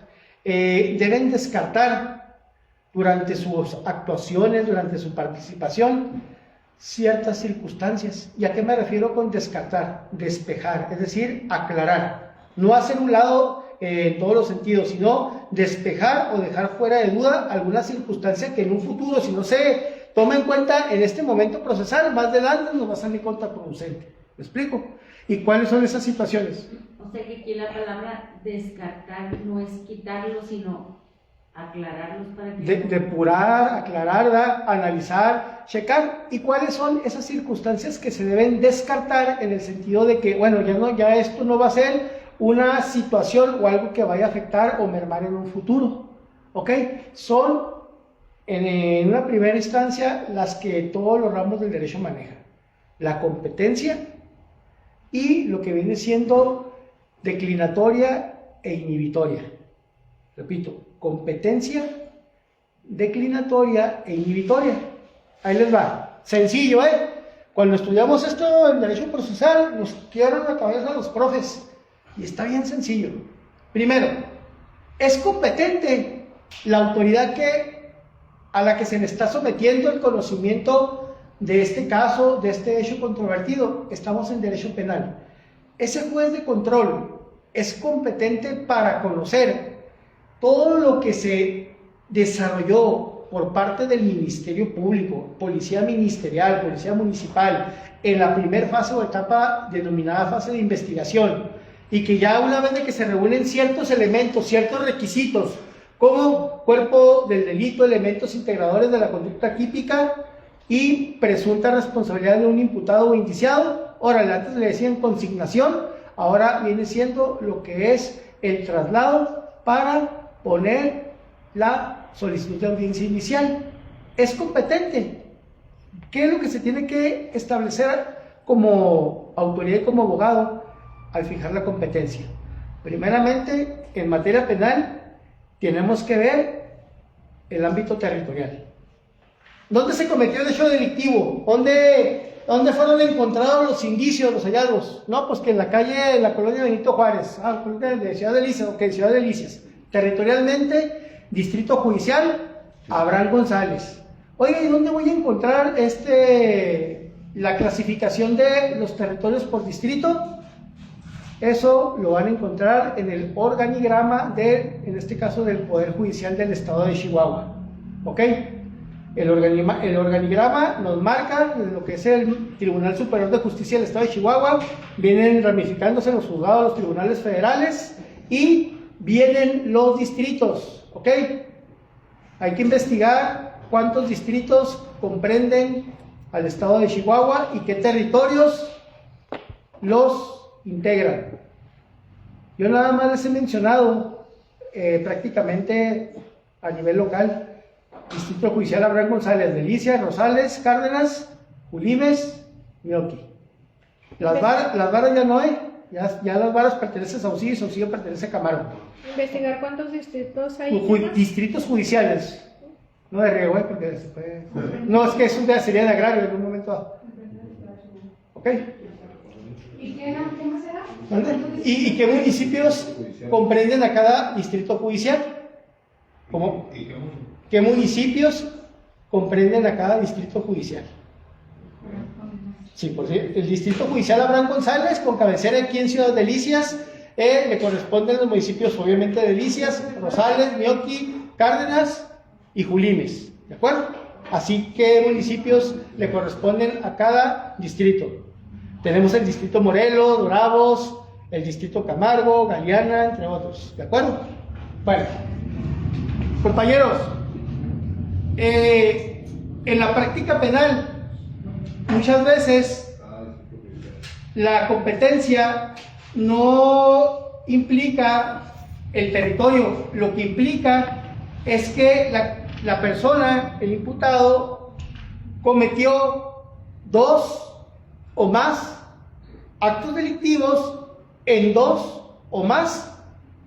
[SPEAKER 2] deben descartar durante sus actuaciones, durante su participación, ciertas circunstancias. ¿Y a qué me refiero con descartar? Despejar, es decir, aclarar. No hacer un lado en todos los sentidos, sino despejar o dejar fuera de duda alguna circunstancia que en un futuro, si no se toma en cuenta en este momento procesal, más adelante nos va a salir contraproducente. ¿Me explico? ¿Y cuáles son esas situaciones?
[SPEAKER 5] O sea que aquí la palabra descartar no es quitarlo, sino aclararlos para que...
[SPEAKER 2] Depurar, aclarar, analizar, checar. ¿Y cuáles son esas circunstancias que se deben descartar en el sentido de que, bueno, ya esto no va a ser una situación o algo que vaya a afectar o mermar en un futuro? ¿Ok? Son, en una primera instancia, las que todos los ramos del derecho manejan. La competencia y lo que viene siendo declinatoria e inhibitoria. Repito, competencia, declinatoria e inhibitoria. Ahí les va. Sencillo, ¿eh? Cuando estudiamos esto en derecho procesal, nos quiebran la cabeza los profes. Y está bien sencillo. Primero, es competente la autoridad a la que se le está sometiendo el conocimiento de este caso, de este hecho controvertido. Estamos en derecho penal. Ese juez de control es competente para conocer todo lo que se desarrolló por parte del Ministerio Público, Policía Ministerial, Policía Municipal, en la primera fase o etapa denominada fase de investigación, y que ya una vez de que se reúnen ciertos elementos, ciertos requisitos, como cuerpo del delito, elementos integradores de la conducta típica y presunta responsabilidad de un imputado o indiciado. Órale, antes le decían consignación, ahora viene siendo lo que es el traslado para poner la solicitud de audiencia inicial. Es competente. ¿Qué es lo que se tiene que establecer como autoridad y como abogado al fijar la competencia? Primeramente, en materia penal, tenemos que ver el ámbito territorial. ¿Dónde se cometió el hecho delictivo? ¿Dónde fueron encontrados los indicios, los hallazgos? No, pues que en la calle, en la colonia Benito Juárez, de Ciudad Delicias, ok, Ciudad Delicias. Territorialmente, Distrito Judicial, Abraham González. Oiga, ¿y dónde voy a encontrar la clasificación de los territorios por distrito? Eso lo van a encontrar en el organigrama en este caso, del Poder Judicial del Estado de Chihuahua. ¿Ok? El organigrama nos marca lo que es el Tribunal Superior de Justicia del Estado de Chihuahua, vienen ramificándose los juzgados, los tribunales federales y vienen los distritos. ¿Ok? Hay que investigar cuántos distritos comprenden al Estado de Chihuahua y qué territorios los integran. Yo nada más les he mencionado prácticamente a nivel local: Distrito Judicial Abraham González, Delicias, Rosales, Cárdenas, Julimes, Mioqui. Las varas ya no hay, ya las varas pertenecen a Saucillo y Saucillo pertenece a Camaro.
[SPEAKER 1] ¿Investigar cuántos distritos hay?
[SPEAKER 2] Distritos judiciales, no de riego, porque no, es que eso ya sería de agrario en un momento dado. ¿Ok?
[SPEAKER 1] ¿Y qué más será?
[SPEAKER 2] ¿Y qué municipios comprenden a cada distrito judicial? ¿Cómo? ¿Qué municipios comprenden a cada distrito judicial. Sí, por cierto, el distrito judicial Abraham González, con cabecera aquí en Ciudad Delicias, le corresponden los municipios, obviamente, de Delicias, Rosales, Mioqui, Cárdenas y Julimes, ¿de acuerdo? Así que municipios le corresponden a cada distrito. Tenemos el distrito Morelos, Doravos, el distrito Camargo, Galeana, entre otros, ¿de acuerdo? Bueno, compañeros, en la práctica penal, muchas veces la competencia no implica el territorio, lo que implica es que la persona, el imputado, cometió 2 o más actos delictivos en 2 o más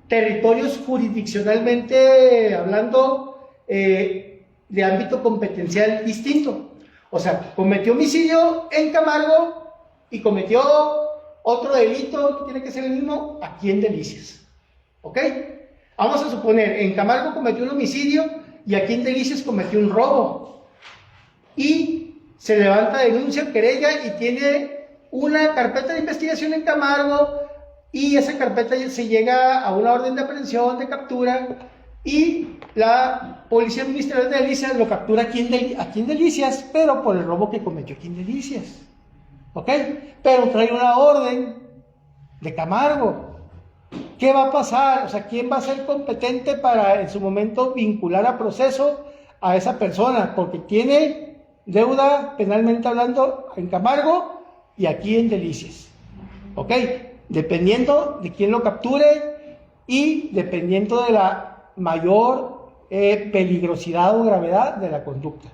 [SPEAKER 2] territorios jurisdiccionalmente hablando de ámbito competencial distinto. O sea, cometió homicidio en Camargo y cometió otro delito que tiene que ser el mismo aquí en Delicias. ¿Ok? Vamos a suponer, en Camargo cometió un homicidio y aquí en Delicias cometió un robo. Y se levanta denuncia, querella y tiene una carpeta de investigación en Camargo y esa carpeta se llega a una orden de aprehensión, de captura y la Policía Ministerial de Delicias lo captura aquí en Delicias, pero por el robo que cometió aquí en Delicias. ¿Ok? Pero trae una orden de Camargo. ¿Qué va a pasar? O sea, ¿quién va a ser competente para en su momento vincular a proceso a esa persona? Porque tiene deuda penalmente hablando en Camargo y aquí en Delicias. ¿Ok? Dependiendo de quién lo capture y dependiendo de la mayor peligrosidad o gravedad de la conducta.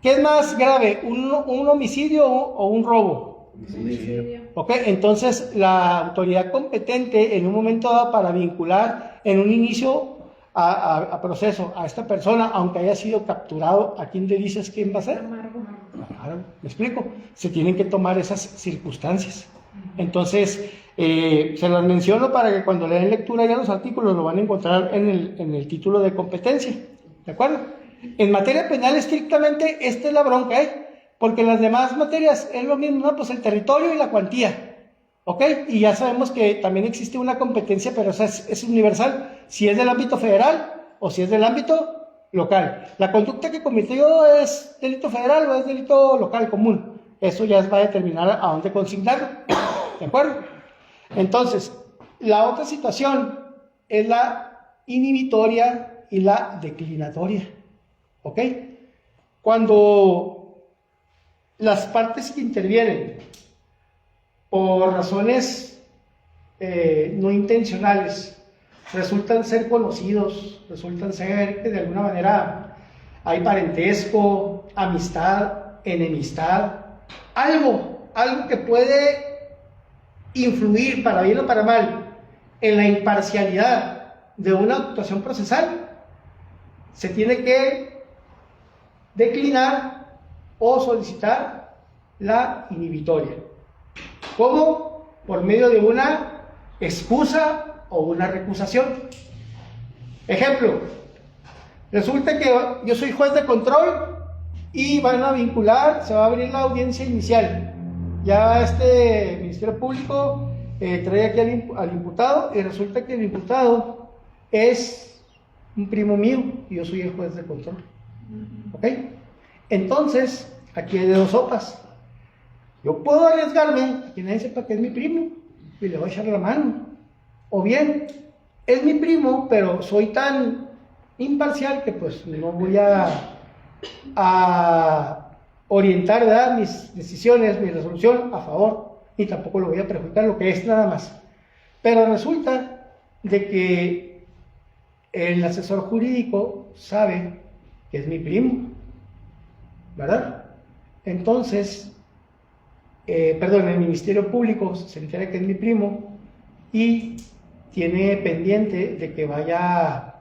[SPEAKER 2] ¿Qué es más grave? ¿Un homicidio o un robo?
[SPEAKER 1] Homicidio.
[SPEAKER 2] Ok, entonces la autoridad competente en un momento dado para vincular en un inicio a proceso a esta persona, aunque haya sido capturado, ¿a quién le dices quién va a ser?
[SPEAKER 1] Camargo.
[SPEAKER 2] Claro, ¿me explico? Se tienen que tomar esas circunstancias. Entonces, se las menciono para que cuando lean lectura ya los artículos lo van a encontrar en el título de competencia. ¿De acuerdo? En materia penal estrictamente, esta es la bronca, porque en las demás materias es lo mismo, ¿no? Pues el territorio y la cuantía, ¿ok? Y ya sabemos que también existe una competencia, pero esa es universal, si es del ámbito federal o si es del ámbito local. La conducta que cometió es delito federal o es delito local común. Eso ya va a determinar a dónde consignarlo, ¿de acuerdo? Entonces, la otra situación es la inhibitoria y la declinatoria. ¿Ok? Cuando las partes que intervienen por razones no intencionales resultan ser conocidos, resultan ser que de alguna manera hay parentesco, amistad, enemistad, algo que puede influir para bien o para mal en la imparcialidad de una actuación procesal, se tiene que declinar o solicitar la inhibitoria. ¿Cómo? Por medio de una excusa o una recusación. Ejemplo, resulta que yo soy juez de control y van a vincular, se va a abrir la audiencia inicial. Ya este Ministerio Público trae aquí al imputado y resulta que el imputado es un primo mío y yo soy el juez de control. ¿Ok? Entonces, aquí hay de dos sopas. Yo puedo arriesgarme a que nadie sepa que es mi primo y le voy a echar la mano. O bien, es mi primo, pero soy tan imparcial que pues no voy a orientar, ¿verdad?, mis decisiones, mi resolución a favor, y tampoco lo voy a perjudicar, lo que es nada más. Pero resulta de que el asesor jurídico sabe que es mi primo, ¿verdad? Entonces, el Ministerio Público se entera que es mi primo y tiene pendiente de que vaya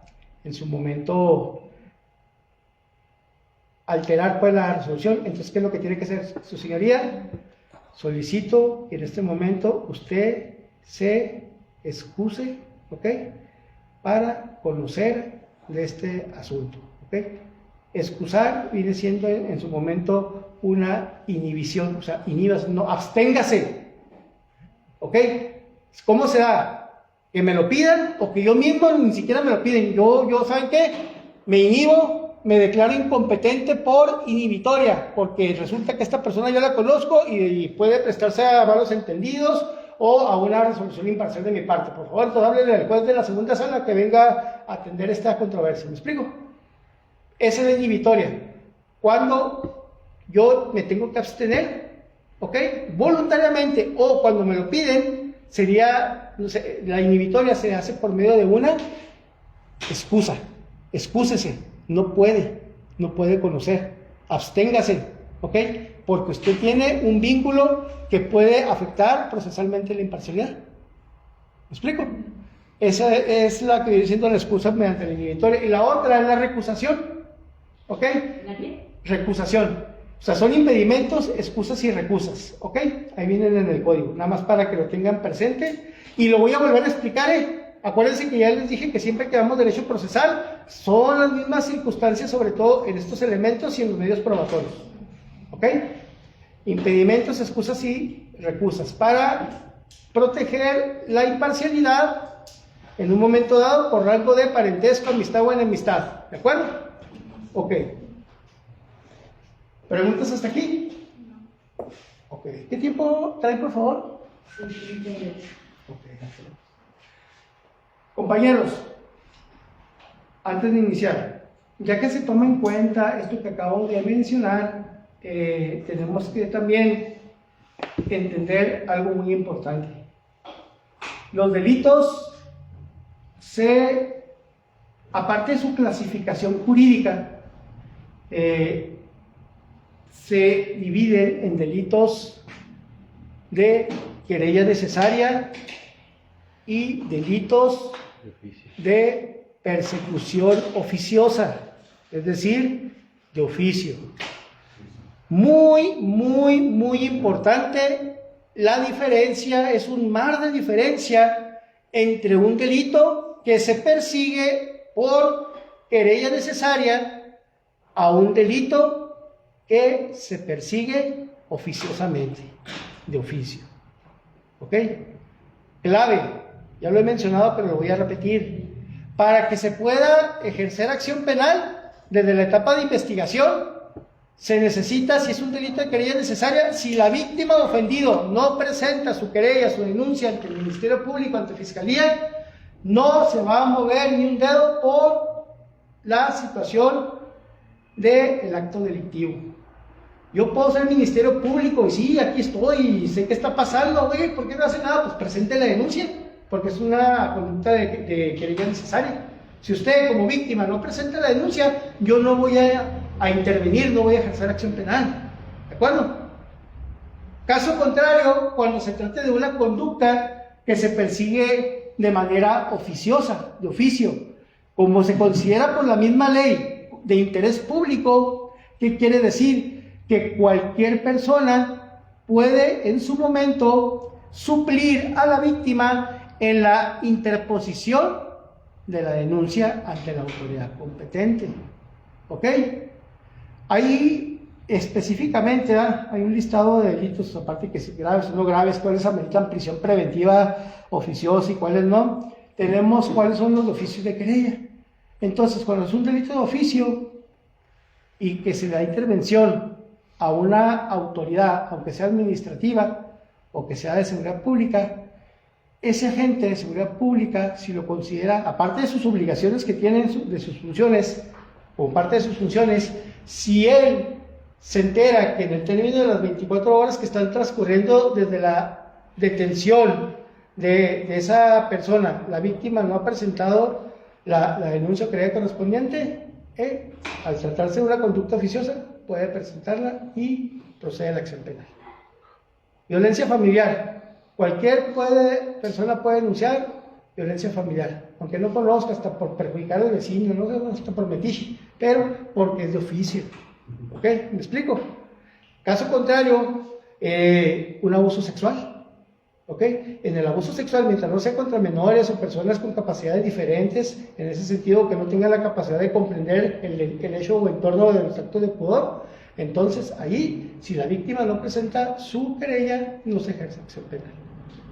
[SPEAKER 2] en su momento alterar pues la resolución. Entonces, ¿qué es lo que tiene que hacer su señoría? Solicito que en este momento usted se excuse, ¿ok?, para conocer de este asunto, ¿ok? Excusar viene siendo en su momento una inhibición, o sea, inhibas, no, absténgase. ¿Ok? ¿Cómo se da? Que me lo pidan o que yo mismo ni siquiera me lo piden. Yo ¿saben qué? Me inhibo, me declaro incompetente por inhibitoria, porque resulta que esta persona yo la conozco y puede prestarse a malos entendidos o a una resolución imparcial de mi parte. Por favor, entonces háblenle al juez de la segunda sala que venga a atender esta controversia. ¿Me explico? Esa es la inhibitoria. Cuando yo me tengo que abstener, ¿ok? Voluntariamente, o cuando me lo piden, sería, no sé, la inhibitoria se hace por medio de una excusa. Excúsese, no puede conocer, absténgase, ¿ok? Porque usted tiene un vínculo que puede afectar procesalmente la imparcialidad. ¿Me explico? Esa es la que viene siendo la excusa mediante la inhibitoria. Y la otra es la recusación, ¿ok?
[SPEAKER 5] ¿La qué?
[SPEAKER 2] Recusación. O sea, son impedimentos, excusas y recusas, ¿ok? Ahí vienen en el código, nada más para que lo tengan presente. Y lo voy a volver a explicar, Acuérdense que ya les dije que siempre que damos derecho procesal, son las mismas circunstancias, sobre todo en estos elementos y en los medios probatorios, ¿ok? Impedimentos, excusas y recusas, para proteger la imparcialidad en un momento dado por rango de parentesco, amistad o enemistad, ¿de acuerdo? Ok. ¿Preguntas hasta aquí? Ok. ¿Qué tiempo traen, por favor? Ok. Compañeros, antes de iniciar, ya que se toma en cuenta esto que acabo de mencionar, tenemos que también entender algo muy importante. Los delitos, aparte de su clasificación jurídica, se dividen en delitos de querella necesaria y delitos de persecución oficiosa, es decir, de oficio. Muy, muy, muy importante la diferencia, es un mar de diferencia entre un delito que se persigue por querella necesaria a un delito que se persigue oficiosamente, de oficio. ¿Ok? Clave, ya lo he mencionado, pero lo voy a repetir. Para que se pueda ejercer acción penal desde la etapa de investigación, se necesita, si es un delito de querella necesaria, si la víctima o ofendido no presenta su querella, su denuncia ante el Ministerio Público, ante Fiscalía, no se va a mover ni un dedo por la situación del acto delictivo. Yo puedo ser Ministerio Público y sí, aquí estoy y sé qué está pasando, oye, ¿por qué no hace nada? Pues presente la denuncia, porque es una conducta de querella necesaria. Si usted como víctima no presenta la denuncia, yo no voy a intervenir, no voy a ejercer acción penal, ¿de acuerdo? Caso contrario, cuando se trate de una conducta que se persigue de manera oficiosa, de oficio, como se considera por la misma ley de interés público, ¿qué quiere decir? Que cualquier persona puede en su momento suplir a la víctima en la interposición de la denuncia ante la autoridad competente. ¿Ok? Ahí específicamente hay un listado de delitos, aparte que si graves o no graves, cuáles ameritan prisión preventiva oficiosa y cuáles no. Tenemos cuáles son los oficios de querella. Entonces, cuando es un delito de oficio y que se da intervención a una autoridad, aunque sea administrativa o que sea de seguridad pública, ese agente de seguridad pública, si lo considera, aparte de sus obligaciones que tiene de sus funciones, o parte de sus funciones, si él se entera que en el término de las 24 horas que están transcurriendo desde la detención de esa persona, la víctima no ha presentado la denuncia o querella correspondiente, al tratarse de una conducta oficiosa, puede presentarla y procede a la acción penal. Violencia familiar. Cualquier persona puede denunciar violencia familiar, aunque no conozca, hasta por perjudicar al vecino, no hasta por metiche, pero porque es de oficio. ¿Ok? ¿Me explico? Caso contrario, un abuso sexual. ¿ok? En el abuso sexual, mientras no sea contra menores o personas con capacidades diferentes, en ese sentido que no tengan la capacidad de comprender el hecho o entorno del acto de pudor, entonces ahí, si la víctima no presenta su querella, no se ejerce acción penal,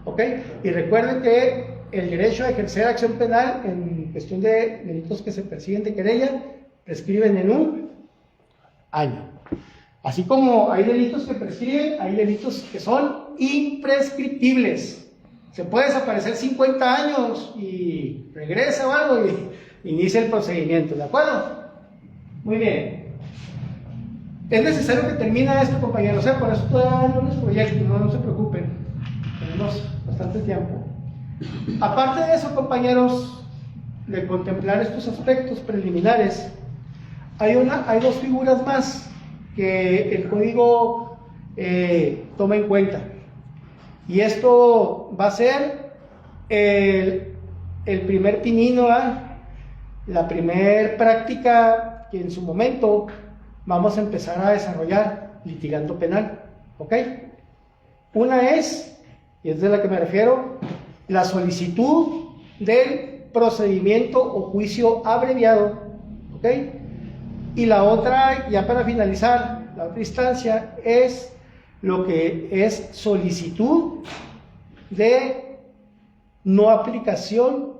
[SPEAKER 2] ¿ok? Y recuerden que el derecho a ejercer acción penal en cuestión de delitos que se persiguen de querella prescriben en un año. Así como hay delitos que prescriben, hay delitos que son imprescriptibles. Se puede desaparecer 50 años y regresa o algo y inicia el procedimiento, ¿de acuerdo? Muy bien. Es necesario que termine esto, compañeros, por eso todavía no les proyecto, no se preocupen. Tenemos bastante tiempo. Aparte de eso, compañeros, de contemplar estos aspectos preliminares, hay dos figuras más que el código toma en cuenta. Y esto va a ser el primer pinino, la primer práctica que en su momento vamos a empezar a desarrollar litigando penal, ¿ok? Una es, y es de la que me refiero, la solicitud del procedimiento o juicio abreviado, ¿ok? Y la otra, ya para finalizar, la otra instancia es lo que es solicitud de no aplicación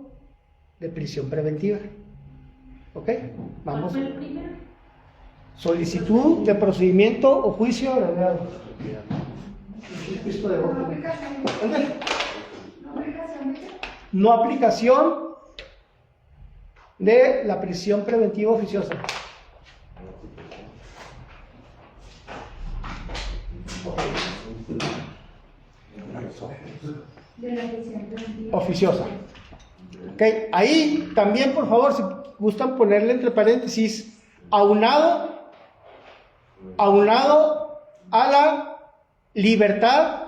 [SPEAKER 2] de prisión preventiva, ¿ok? Vamos.
[SPEAKER 5] ¿Cuál fue el primero?
[SPEAKER 2] Solicitud de procedimiento o juicio abreviado. No aplicación de la prisión preventiva oficiosa. Oficiosa. Ok, ahí también, por favor, si gustan ponerle entre paréntesis, aunado a la libertad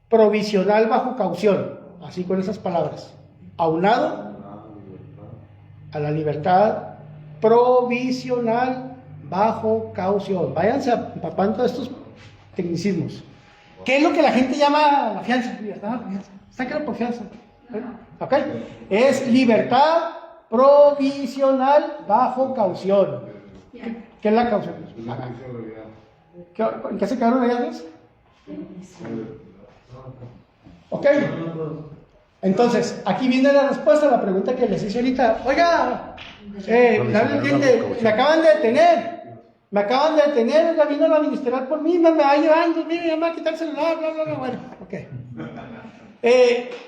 [SPEAKER 2] provisional bajo caución, así con esas palabras, aunado a la libertad provisional bajo caución. Váyanse empapando estos tecnicismos. ¿Qué es lo que la gente llama la fianza? Libertad, fianza. Está claro por fianza. ¿Ok? Es libertad provisional bajo caución. ¿Qué es la caución? ¿En qué se quedaron ellas? ¿Ok? Entonces, aquí viene la respuesta a la pregunta que les hice ahorita. Oiga, me acaban de detener. Oiga, vino la ministerial por mí, me va llevando, mire, ya me va a quitar el celular, bla, bla, bla. Bueno, ok.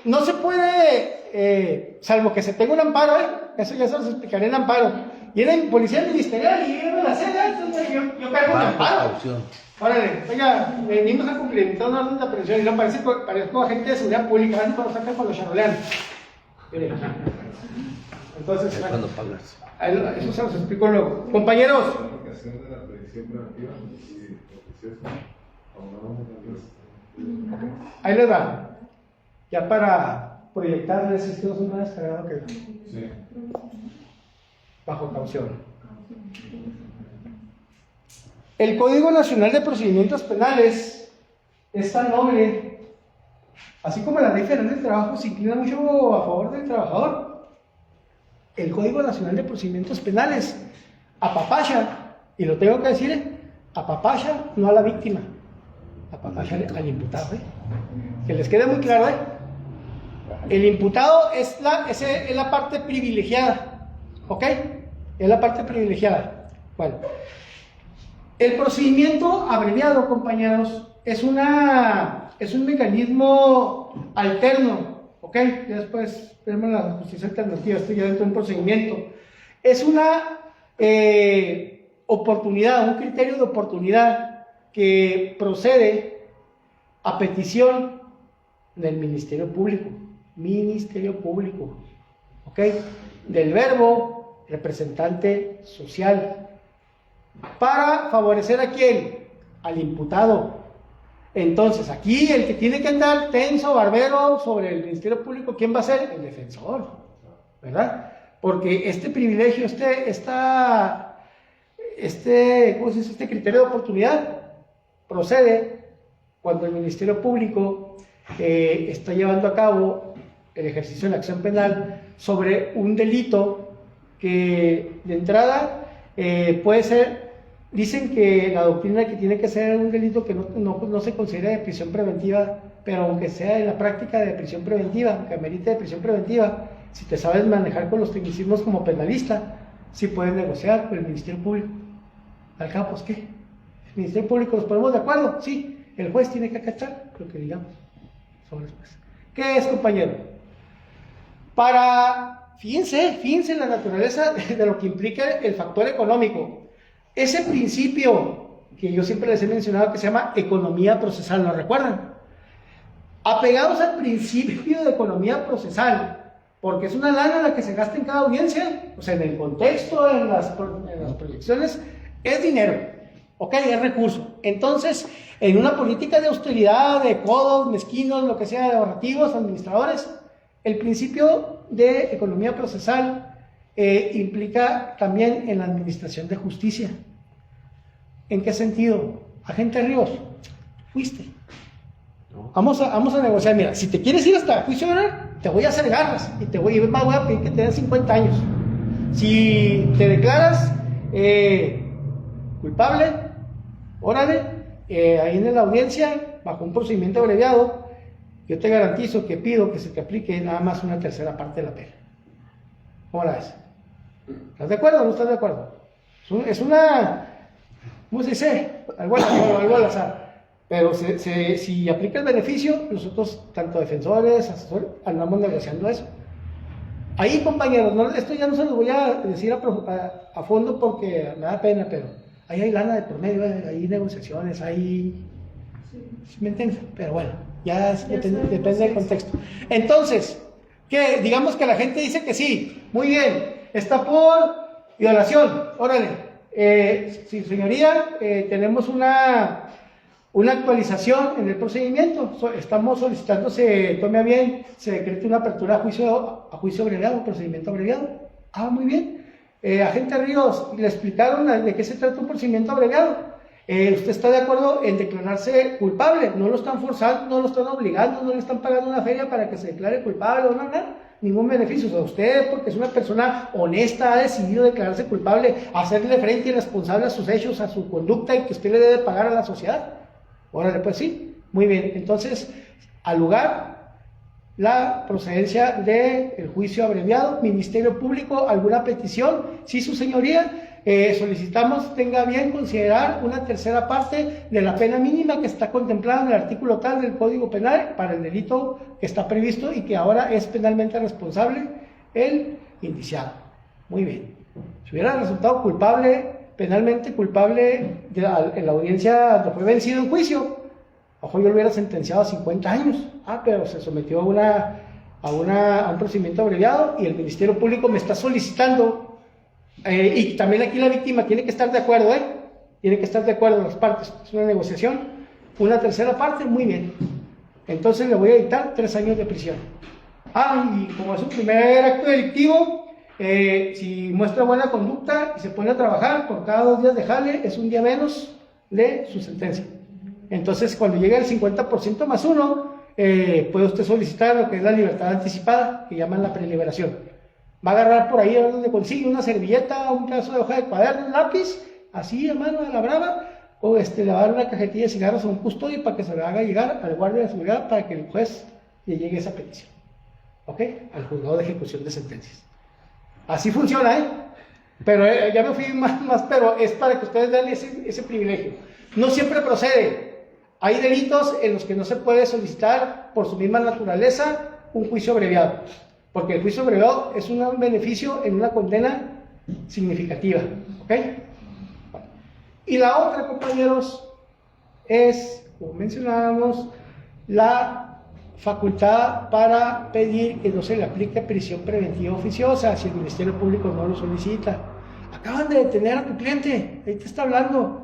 [SPEAKER 2] No se puede, salvo que se tenga un amparo, eso ya se los explicaré en amparo. Viene el policía ministerial y viene la sede, entonces yo cargo un amparo. Órale, oiga, venimos a cumplimentar una orden de aprehensión y no parezco agente de seguridad pública, antes cuando sacan con los charoleanos. Entonces,
[SPEAKER 3] cuando pagas.
[SPEAKER 2] Eso se los explico luego. Compañeros. Ahí les va. Ya para proyectarles, si no son más descargado que sí. Bajo caución. El Código Nacional de Procedimientos Penales es tan noble, así como la Ley Federal del Trabajo se inclina mucho a favor del trabajador. El Código Nacional de Procedimientos Penales apapacha, y lo tengo que decir, apapacha no a la víctima, apapacha al imputado. Que les quede muy claro, el imputado es la parte privilegiada, ¿ok? Es la parte privilegiada. Bueno, el procedimiento abreviado, compañeros, es un mecanismo alterno, ¿ok? Ya después tenemos la justicia alternativa, estoy ya dentro de un procedimiento. Es una oportunidad, un criterio de oportunidad que procede a petición del Ministerio Público, ¿ok? Del verbo representante social, para favorecer a quién, al imputado. Entonces, aquí el que tiene que andar tenso, barbero sobre el Ministerio Público, ¿quién va a ser? El defensor, ¿verdad? Porque este privilegio, ¿cómo se dice? Este criterio de oportunidad procede cuando el Ministerio Público está llevando a cabo el ejercicio de la acción penal sobre un delito que de entrada puede ser, dicen que la doctrina que tiene que ser un delito que no se considera de prisión preventiva, pero aunque sea en la práctica de prisión preventiva, aunque amerite de prisión preventiva, si te sabes manejar con los tecnicismos como penalista, sí puedes negociar con el Ministerio Público. Al cabo, pues, ¿qué? ¿El Ministerio Público nos ponemos de acuerdo? Sí, el juez tiene que acatar lo que digamos sobre el juez. ¿Qué es, compañero? Fíjense la naturaleza de lo que implica el factor económico. Ese principio que yo siempre les he mencionado que se llama economía procesal, ¿lo recuerdan? Apegados al principio de economía procesal, porque es una lana la que se gasta en cada audiencia, o sea, en el contexto, en las proyecciones, es dinero, ok, es recurso. Entonces, en una política de austeridad, de codos, mezquinos, lo que sea, de ahorrativos, administradores, el principio de economía procesal implica también en la administración de justicia. ¿En qué sentido? Agente Ríos, fuiste. Vamos a negociar. Mira, si te quieres ir hasta juicio oral, te voy a hacer garras y voy a pedir que te den 50 años. Si te declaras culpable, órale, ahí en la audiencia, bajo un procedimiento abreviado, yo te garantizo que pido que se te aplique nada más una tercera parte de la pena. ¿Cómo la ves? ¿Estás de acuerdo o no estás de acuerdo? Es una, ¿cómo se dice? Algo al azar. Pero si aplica el beneficio, nosotros, tanto defensores, asesores, andamos negociando eso. Ahí, compañeros, esto ya no se los voy a decir a fondo porque me da pena, pero ahí hay lana de por medio, hay negociaciones, hay... ¿Me entiendes? Pero bueno, ya depende del contexto. Entonces, ¿qué? Digamos que la gente dice que sí, muy bien, está por violación, órale. Sí, señoría, tenemos una actualización en el procedimiento. Estamos solicitando se tome a bien, se decrete una apertura a juicio abreviado, procedimiento abreviado. Ah, muy bien. Agente Ríos, le explicaron de qué se trata un procedimiento abreviado. ¿Usted está de acuerdo en declararse culpable? No lo están forzando, no lo están obligando, no le están pagando una feria para que se declare culpable o nada. Ningún beneficio. O sea, usted, porque es una persona honesta, ha decidido declararse culpable, hacerle frente y responsable a sus hechos, a su conducta y que usted le debe pagar a la sociedad. Órale, pues sí, muy bien. Entonces, al lugar, la procedencia del juicio abreviado, Ministerio Público, alguna petición, sí, su señoría, solicitamos tenga bien considerar una tercera parte de la pena mínima que está contemplada en el artículo tal del Código Penal para el delito que está previsto y que ahora es penalmente responsable el indiciado. Muy bien. Si hubiera resultado culpable, penalmente culpable en la audiencia donde fue vencido en juicio, ojo, yo lo hubiera sentenciado a 50 años. Pero se sometió a un procedimiento abreviado y el Ministerio Público me está solicitando, y también aquí la víctima tiene que estar de acuerdo, tiene que estar de acuerdo las partes, es una negociación, una tercera parte, muy bien. Entonces le voy a dictar 3 años de prisión. Y como es un primer acto delictivo, si muestra buena conducta y se pone a trabajar, por cada 2 días de jale es un día menos de su sentencia. Entonces, cuando llegue al 50% más 1, puede usted solicitar lo que es la libertad anticipada, que llaman la preliberación. Va a agarrar por ahí donde consigue una servilleta, un pedazo de hoja de cuaderno, un lápiz, así a mano a la brava, o le va a dar una cajetilla de cigarros a un custodio para que se le haga llegar al guardia de seguridad para que el juez le llegue esa petición. ¿Ok? Al juzgado de ejecución de sentencias. Así funciona, Pero ya me fui más, pero es para que ustedes vean ese privilegio. No siempre procede. Hay delitos en los que no se puede solicitar por su misma naturaleza un juicio abreviado, porque el juicio abreviado es un beneficio en una condena significativa, ¿ok? Y la otra, compañeros, es, como mencionábamos, la facultad para pedir que no se le aplique prisión preventiva oficiosa si el Ministerio Público no lo solicita. Acaban de detener a tu cliente, ahí te está hablando.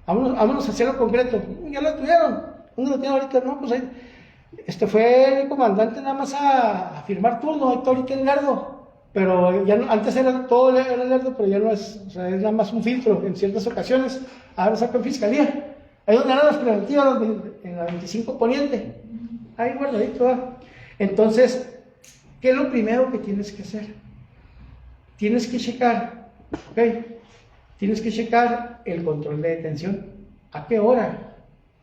[SPEAKER 2] Vámonos a hacerlo concreto. Ya lo tuvieron. ¿Dónde lo tienen ahorita? No, pues ahí. Fue el comandante nada más a firmar turno. Ahí está ahorita el Lerdo. Pero ya no, antes era todo el Lerdo, pero ya no es. O sea, es nada más un filtro en ciertas ocasiones. Ahora saca en fiscalía. Ahí donde eran las preventivas, en la 25 Poniente. ahí guardadito, ¿verdad? Entonces, ¿qué es lo primero que tienes que hacer? Tienes que checar, ¿ok? Tienes que checar el control de detención. ¿A qué hora?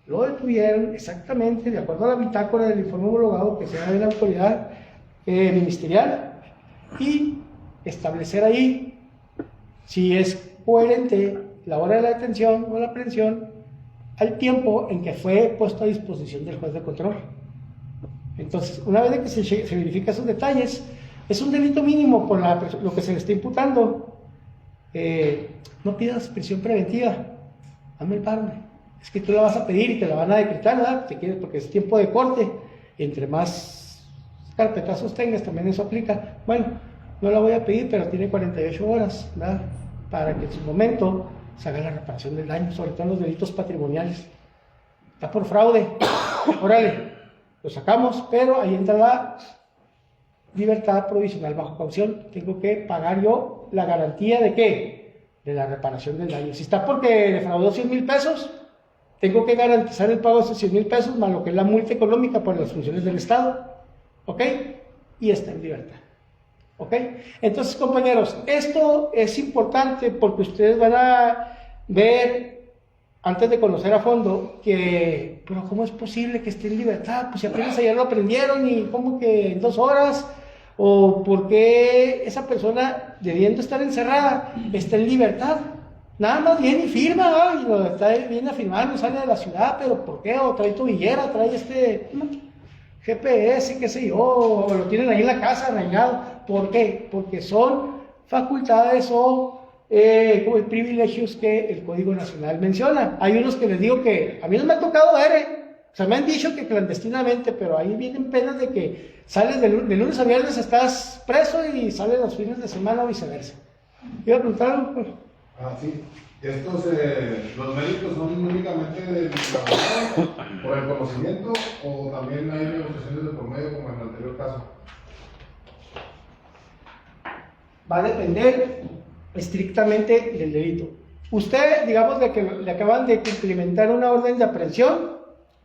[SPEAKER 2] Lo detuvieron exactamente de acuerdo a la bitácora del informe homologado que sea de la autoridad ministerial y establecer ahí si es coherente la hora de la detención o la aprehensión al tiempo en que fue puesto a disposición del juez de control. Entonces, una vez que se verifica esos detalles, es un delito mínimo por lo que se le está imputando. No pidas prisión preventiva, hazme el paro. Es que tú la vas a pedir y te la van a decretar, ¿verdad? Te quieres, porque es tiempo de corte, y entre más carpetazos tengas, también eso aplica. Bueno, no la voy a pedir, pero tiene 48 horas, ¿verdad? Para que en su momento se haga la reparación del daño, sobre todo en los delitos patrimoniales. Está por fraude, órale, lo sacamos, pero ahí entra la libertad provisional bajo caución. Tengo que pagar yo la garantía de ¿qué? De la reparación del daño. Si está porque defraudó 100,000 pesos, tengo que garantizar el pago de esos 100,000 pesos más lo que es la multa económica por las funciones del Estado, ¿ok? Y está en libertad, ¿ok? Entonces, compañeros, esto es importante porque ustedes van a ver, antes de conocer a fondo, que, pero ¿cómo es posible que esté en libertad? Pues si apenas ayer lo aprendieron y ¿cómo que en 2 horas? ¿O por qué esa persona, debiendo estar encerrada, está en libertad? Nada más viene y firma, y viene a firmar, no sale de la ciudad, pero ¿por qué? O trae tobillera, trae GPS, qué sé yo, o lo tienen ahí en la casa arraigado. ¿Por qué? Porque son facultades o privilegios que el Código Nacional menciona. Hay unos que les digo que a mí no me ha tocado ver, o sea, me han dicho que clandestinamente, pero ahí vienen penas de que sales de lunes a viernes, estás preso y sales los fines de semana o viceversa. Iba a preguntar algo, pues.
[SPEAKER 6] Sí. Estos, los méritos son únicamente del trabajo por el conocimiento o también hay negociaciones de por medio como en el anterior caso.
[SPEAKER 2] Va a depender estrictamente del delito. Usted, digamos, de que le acaban de implementar una orden de aprehensión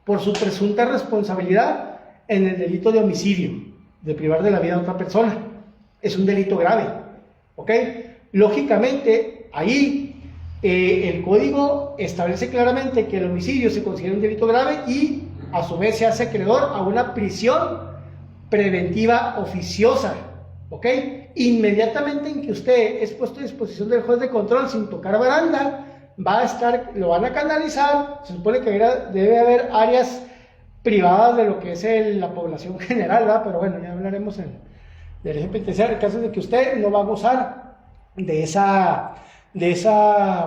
[SPEAKER 2] por su presunta responsabilidad en el delito de homicidio, de privar de la vida a otra persona. Es un delito grave, ¿ok? Lógicamente, ahí el código establece claramente que el homicidio se considera un delito grave y a su vez se hace acreedor a una prisión preventiva oficiosa, ¿ok? Inmediatamente en que usted es puesto a disposición del juez de control sin tocar baranda, lo van a canalizar. Se supone que debe haber áreas privadas de lo que es la población general, ¿verdad? Pero bueno, ya hablaremos del régimen penitenciario, en caso de que usted no va a gozar de esa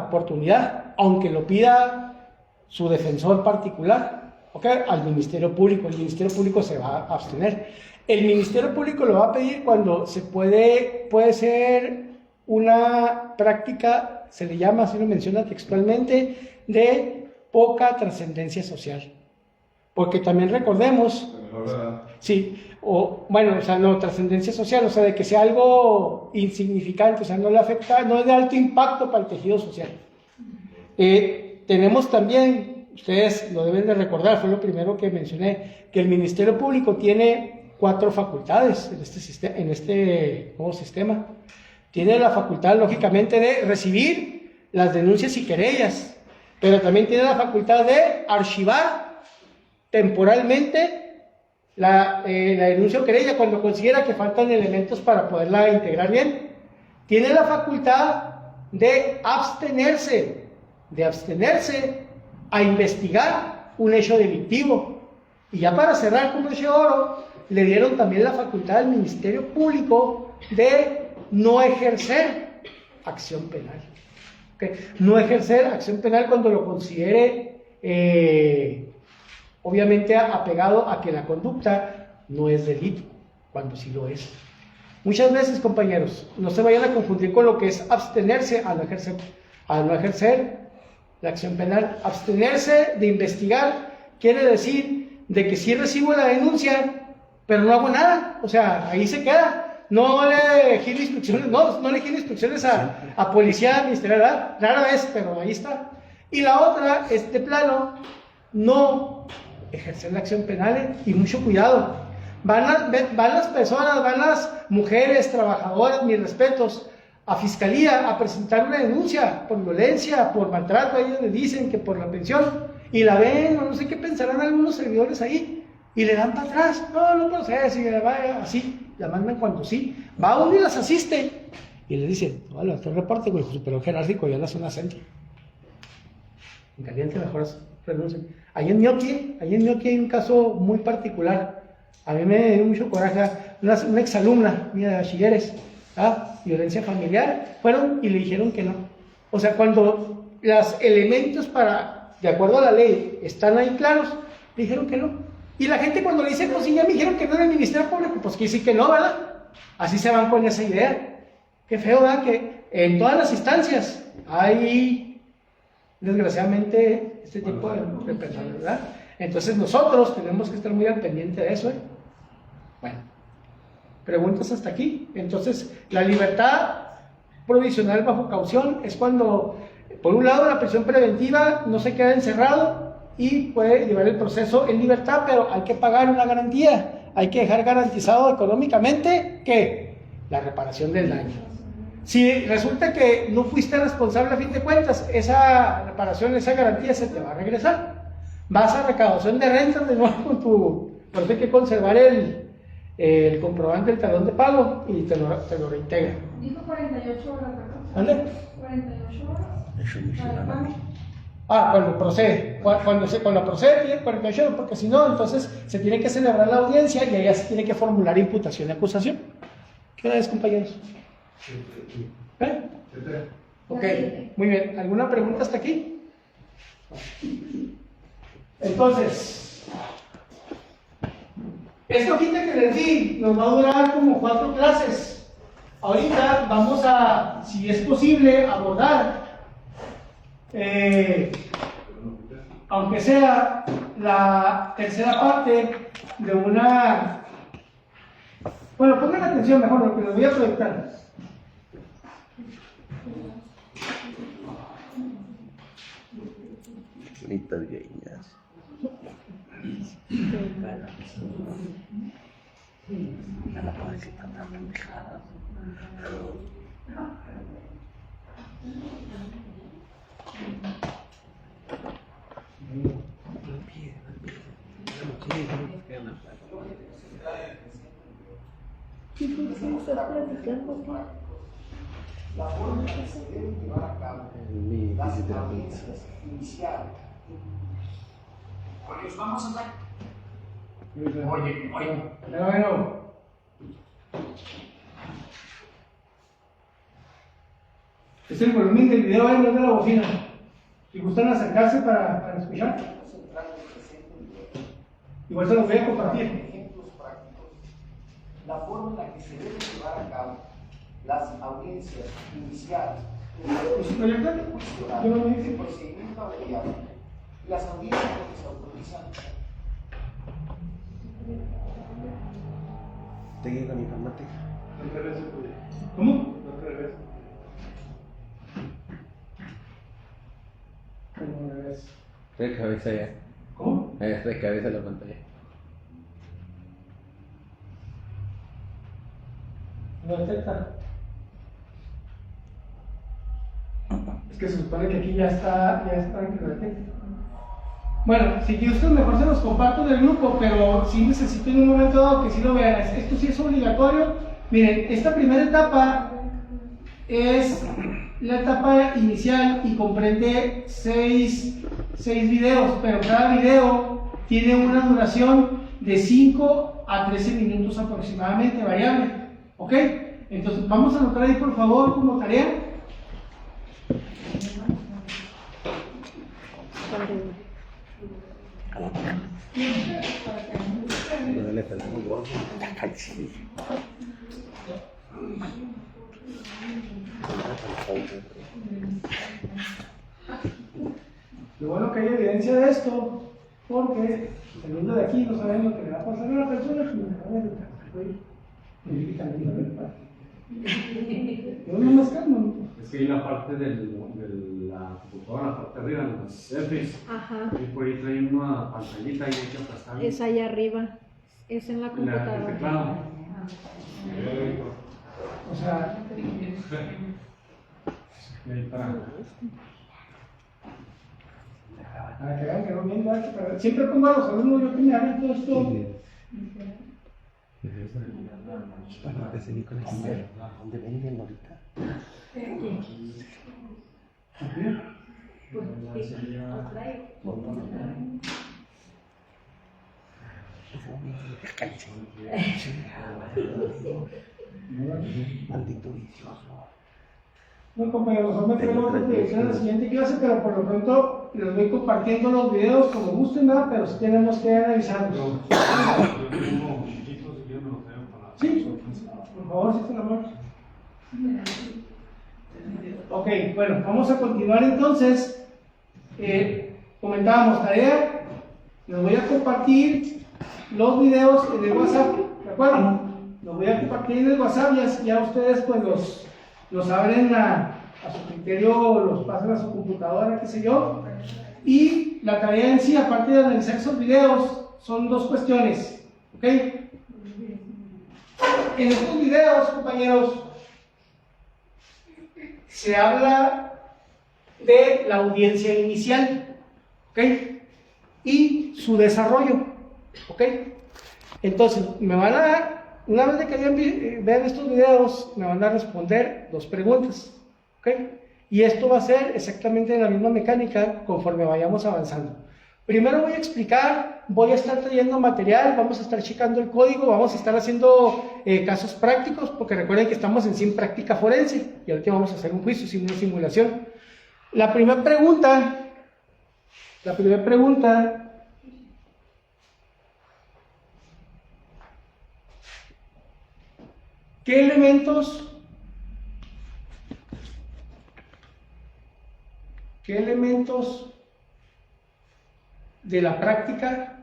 [SPEAKER 2] oportunidad, aunque lo pida su defensor particular, ¿ok? Al Ministerio Público. El Ministerio Público se va a abstener. El Ministerio Público lo va a pedir cuando puede ser una práctica, se le llama, así lo menciona textualmente, de poca trascendencia social. Porque también recordemos, sí, no, trascendencia social, o sea, de que sea algo insignificante, o sea, no le afecta, no es de alto impacto para el tejido social. Tenemos también, ustedes lo deben de recordar, fue lo primero que mencioné, que el Ministerio Público tiene 4 facultades en este nuevo sistema. Tiene la facultad, lógicamente, de recibir las denuncias y querellas, pero también tiene la facultad de archivar temporalmente la denuncia o querella cuando considera que faltan elementos para poderla integrar bien. Tiene la facultad de abstenerse a investigar un hecho delictivo. Y ya para cerrar con broche de oro, le dieron también la facultad al Ministerio Público de no ejercer acción penal. ¿Okay? No ejercer acción penal cuando lo considere obviamente apegado a que la conducta no es delito, cuando sí lo es. Muchas veces, compañeros, no se vayan a confundir con lo que es abstenerse a no ejercer la acción penal. Abstenerse de investigar quiere decir de que sí recibo la denuncia, pero no hago nada, o sea, ahí se queda. No le giro instrucciones, no le giro instrucciones a policía ministerial, ¿verdad? Rara vez, pero ahí está. Y la otra es de plano, no ejercer la acción penal y mucho cuidado. Van las personas, van las mujeres, trabajadoras, mis respetos, a fiscalía a presentar una denuncia por violencia, por maltrato, ellos le dicen que por la pensión, y la ven, o no sé qué pensarán algunos servidores ahí, y le dan para atrás, no procede, y va así, la mandan cuando sí, va uno y las asiste, y le dicen, vale, este reporte con el superior jerárquico ya en la zona centro. En caliente mejor renuncien. Ahí en Ñoqui hay un caso muy particular. A mí me dio mucho coraje. Una exalumna mía de bachilleres, violencia familiar, fueron y le dijeron que no. O sea, cuando los elementos de acuerdo a la ley, están ahí claros, le dijeron que no. Y la gente cuando le dice, pues sí, ya me dijeron que no era el Ministerio Público, pues que sí que no, ¿verdad? Así se van con esa idea. Qué feo, ¿verdad? Que en todas las instancias hay, desgraciadamente, este tipo de personas, ¿verdad? Entonces nosotros tenemos que estar muy al pendiente de eso, ¿eh? Bueno, preguntas hasta aquí. Entonces, la libertad provisional bajo caución es cuando, por un lado, la prisión preventiva no se queda encerrado y puede llevar el proceso en libertad, pero hay que pagar una garantía, hay que dejar garantizado económicamente que la reparación del daño. Si resulta que no fuiste responsable a fin de cuentas, esa reparación, esa garantía se te va a regresar. Vas a recaudación de rentas de nuevo con por eso hay que conservar el comprobante del talón de pago y te lo reintegra.
[SPEAKER 1] Dijo 48 horas, ¿verdad?
[SPEAKER 2] ¿Vale?
[SPEAKER 1] 48 horas.
[SPEAKER 3] Eso me suena.
[SPEAKER 2] Cuando procede. Cuando procede tiene 48 horas, porque si no, entonces se tiene que celebrar la audiencia y allá se tiene que formular imputación y acusación. ¿Qué hora es, compañeros? ¿Eh? Ok, muy bien. ¿Alguna pregunta hasta aquí? Entonces, esta hojita que les di nos va a durar como 4 clases. Ahorita vamos a, si es posible, abordar, aunque sea la tercera parte de una... Bueno, pongan atención mejor lo que les voy a proyectar.
[SPEAKER 3] Bonitas gueñas. No la puedo decir tan pendejada.
[SPEAKER 1] ¿Y por qué estás platicando?
[SPEAKER 7] La forma en que se deben llevar a cabo las audiencias iniciales. Oye, vamos a hablar. Oye.
[SPEAKER 2] Bueno. Es el volumen del video, no es de la bocina. Si gustan acercarse para escuchar, igual se los voy a compartir.
[SPEAKER 7] Ejemplos prácticos. La forma en la que se deben llevar a cabo las audiencias iniciales.
[SPEAKER 2] ¿Los proyectan? Yo no me
[SPEAKER 7] El
[SPEAKER 2] dice.
[SPEAKER 7] procedimiento abreviado. Las audiencias que se autorizan.
[SPEAKER 3] Técnica informática.
[SPEAKER 2] ¿Cómo? ¿Cómo me ves?
[SPEAKER 3] De cabeza ya.
[SPEAKER 2] ¿Cómo?
[SPEAKER 3] De cabeza la pantalla.
[SPEAKER 2] No detecta. Es que se supone que aquí ya está en que lo detecte. Bueno, si gustan mejor se los comparto en el grupo, pero sí necesito en un momento dado que sí lo vean. Esto sí es obligatorio. Miren, esta primera etapa es la etapa inicial y comprende 6 videos, pero cada video tiene una duración de 5 a 13 minutos aproximadamente, variable. ¿Ok? Entonces vamos a anotar ahí por favor como tarea.
[SPEAKER 3] No le falta un gordo.
[SPEAKER 2] Lo bueno que hay evidencia de esto, porque saliendo de aquí no saben lo que le va a pasar a la persona que me acaba de yo no más calmo.
[SPEAKER 4] Es que hay una parte de la computadora, la parte de arriba, en los Fs.
[SPEAKER 1] Ajá.
[SPEAKER 4] Y por ahí trae una pantallita y hay que aplastar.
[SPEAKER 1] Es allá arriba. Es en la
[SPEAKER 4] El
[SPEAKER 1] computadora.
[SPEAKER 4] teclado.
[SPEAKER 2] O sea,
[SPEAKER 4] Y ahí para.
[SPEAKER 2] para que vean que no viene nada que perder. Siempre pongo a los alumnos yo que me hagan todo esto.
[SPEAKER 3] Bueno, que se vi con el dinero. ¿Dónde venden ahorita? Cállese. Maldito vicioso.
[SPEAKER 2] No, compañeros, no me tengo otra dirección en la siguiente clase, pero por lo pronto les voy compartiendo los videos como gusten, ¿verdad? Pero sí tenemos que analizarlos.
[SPEAKER 4] Yo tengo chiquitos y yo me los veo para.
[SPEAKER 2] Sí, por favor, si te la mano. Ok, bueno, vamos a continuar entonces. Comentábamos tarea. Les voy a compartir los videos en el WhatsApp, ¿de acuerdo? Los voy a compartir en el WhatsApp, ya ustedes pues los abren a su criterio, los pasan a su computadora, qué sé yo. Y la tarea en sí, aparte de analizar esos videos, son dos cuestiones, ¿ok? En estos videos, compañeros, se habla de la audiencia inicial, ¿ok? Y su desarrollo, ¿ok? Entonces, me van a, una vez de que vean estos videos, me van a responder dos preguntas, ¿ok? Y esto va a ser exactamente la misma mecánica conforme vayamos avanzando. Primero voy a explicar, voy a estar trayendo material, vamos a estar checando el código, vamos a estar haciendo casos prácticos, porque recuerden que estamos en sin práctica forense, y ahorita vamos a hacer un juicio, sin una simulación. La primera pregunta, ¿qué elementos de la práctica,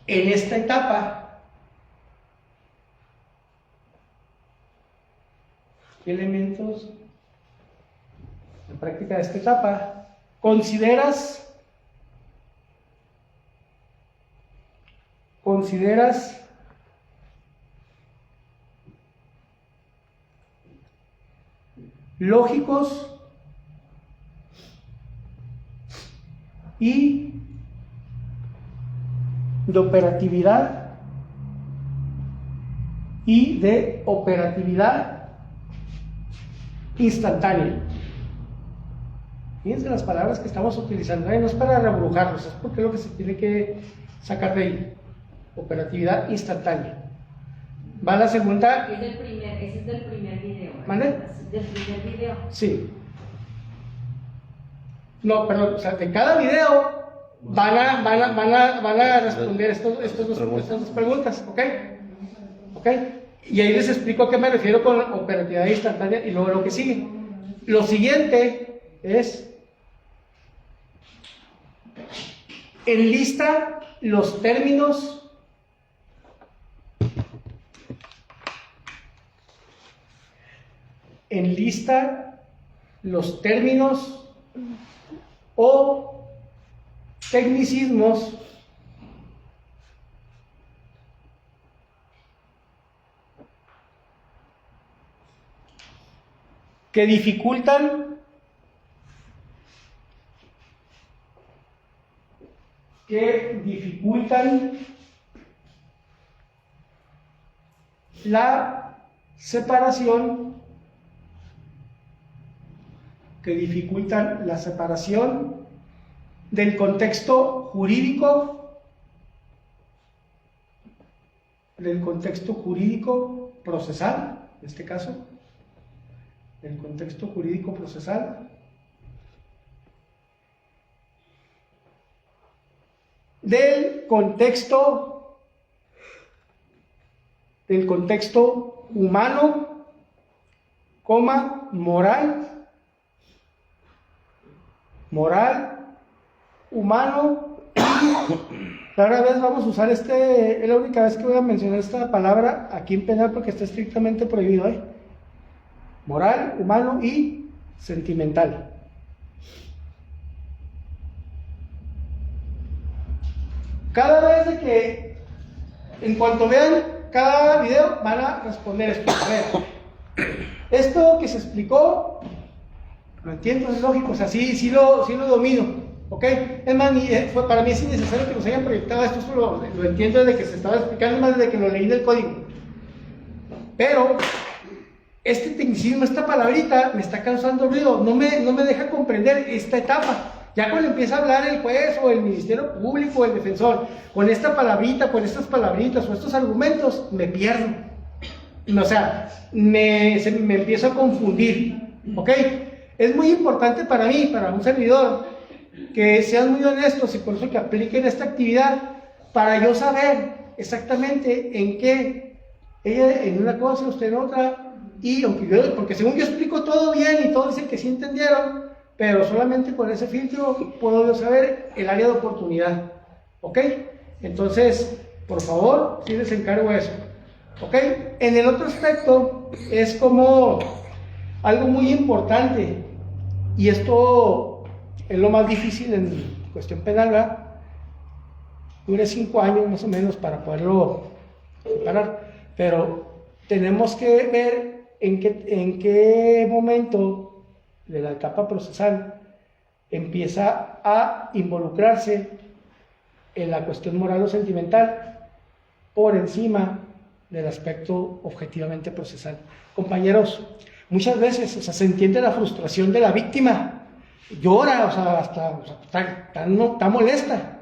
[SPEAKER 2] en esta etapa, consideras lógicos y de operatividad instantánea. Fíjense las palabras que estamos utilizando, no es para rebrujarlos, es porque es lo que se tiene que sacar de ahí. Operatividad instantánea. Va la segunda.
[SPEAKER 5] Ese es del primer video.
[SPEAKER 2] ¿Mande?
[SPEAKER 5] Del primer video.
[SPEAKER 2] Sí. No, perdón, o sea, de cada video van a responder estas dos preguntas, ¿ok? ¿Ok? Y ahí les explico a qué me refiero con operatividad instantánea y luego lo que sigue. Lo siguiente es: enlista los términos o tecnicismos que dificultan la separación del contexto jurídico procesal, en este caso, del contexto jurídico procesal, del contexto humano, moral, humano, y Rara vez vamos a usar es la única vez que voy a mencionar esta palabra aquí en penal porque está estrictamente prohibido, ¿eh? Moral, humano y sentimental. Cada vez de que, en cuanto vean cada video, van a responder esto. A ver, esto que se explicó, lo entiendo, es lógico, o sea, sí lo domino. ¿Ok? Es más, para mí es innecesario que nos hayan proyectado esto, lo entiendo desde que se estaba explicando, más desde que lo leí del código. Pero, este tecnicismo, esta palabrita, me está causando ruido, no me deja comprender esta etapa. Ya cuando empieza a hablar el juez o el Ministerio Público o el defensor, con esta palabrita, con estas palabritas o estos argumentos, me pierdo. O sea, me empiezo a confundir. ¿Ok? Es muy importante para mí, para un servidor, que sean muy honestos y por eso que apliquen esta actividad para yo saber exactamente en qué ella en una cosa, usted en otra, y aunque porque según yo explico todo bien y todos dicen que sí entendieron, pero solamente con ese filtro puedo yo saber el área de oportunidad. ¿Ok? Entonces, por favor, sí les encargo eso. ¿Ok? En el otro aspecto es como algo muy importante, y esto es lo más difícil en cuestión penal, ¿verdad? Dure 5 años más o menos para poderlo separar, pero tenemos que ver en qué momento de la etapa procesal empieza a involucrarse en la cuestión moral o sentimental por encima del aspecto objetivamente procesal. Compañeros, muchas veces, o sea, se entiende la frustración de la víctima, llora, o sea, está molesta,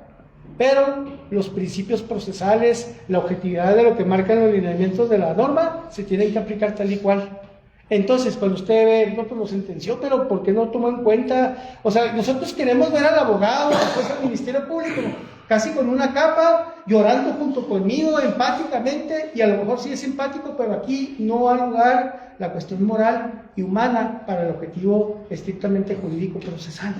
[SPEAKER 2] pero los principios procesales, la objetividad de lo que marcan los lineamientos de la norma, se tienen que aplicar tal y cual. Entonces, cuando usted ve, no, pues lo sentenció, pero ¿por qué no tomó en cuenta? O sea, nosotros queremos ver al abogado, después al Ministerio Público, casi con una capa, llorando junto conmigo, empáticamente, y a lo mejor sí es empático, pero aquí no hay lugar la cuestión moral y humana para el objetivo estrictamente jurídico procesal.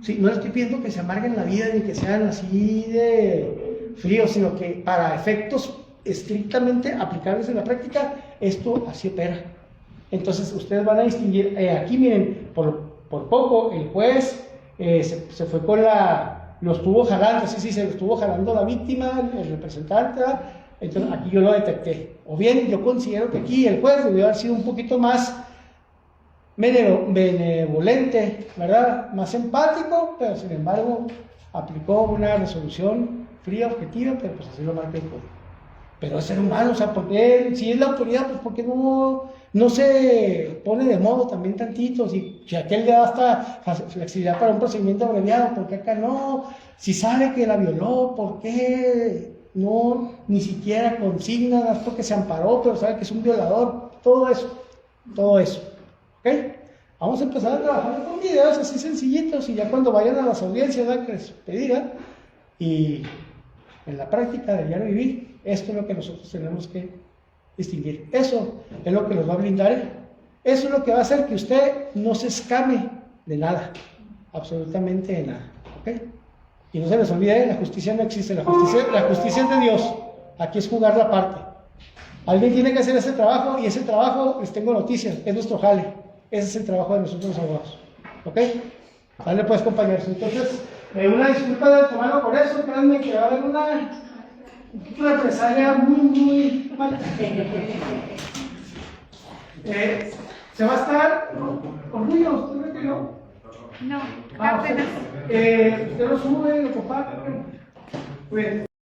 [SPEAKER 2] Sí, no les estoy pidiendo que se amarguen la vida ni que sean así de fríos, sino que para efectos estrictamente aplicables en la práctica, esto así opera. Entonces ustedes van a distinguir, aquí miren, por poco el juez se fue con lo estuvo jalando, sí, se lo estuvo jalando la víctima, el representante, ¿verdad? Entonces aquí yo lo detecté. O bien yo considero que aquí el juez debió haber sido un poquito más benevolente, ¿verdad? Más empático, pero sin embargo aplicó una resolución fría, objetiva, pero pues así lo marca el código. Pero es ser humano, o sea, porque si es la autoridad, pues ¿por qué no se pone de modo también tantito? Si aquel le da hasta flexibilidad para un procedimiento abreviado, ¿por qué acá no? Si sabe que la violó, ¿por qué no ni siquiera consigna? Porque se amparó, pero sabe que es un violador. Todo eso. ¿Ok? Vamos a empezar a trabajar con videos así sencillitos y ya cuando vayan a las audiencias, ¿verdad?, que les pedirán, y en la práctica del diario vivir, esto es lo que nosotros tenemos que distinguir. Eso es lo que nos va a blindar. Eso es lo que va a hacer que usted no se escame de nada, absolutamente de nada. ¿Ok? Y no se les olvide, la justicia no existe, la justicia es de Dios. Aquí es jugar la parte. Alguien tiene que hacer ese trabajo y ese trabajo, les tengo noticias, es nuestro jale. Ese es el trabajo de nosotros los abogados. ¿Ok? Vale, pues, compañeros. Entonces, una disculpa de antemano por eso, créanme que va a haber una represalia muy mala. Se va a estar con niños, ¿usted cree que no?
[SPEAKER 1] No,
[SPEAKER 2] Usted lo sube, lo comparte. Pues,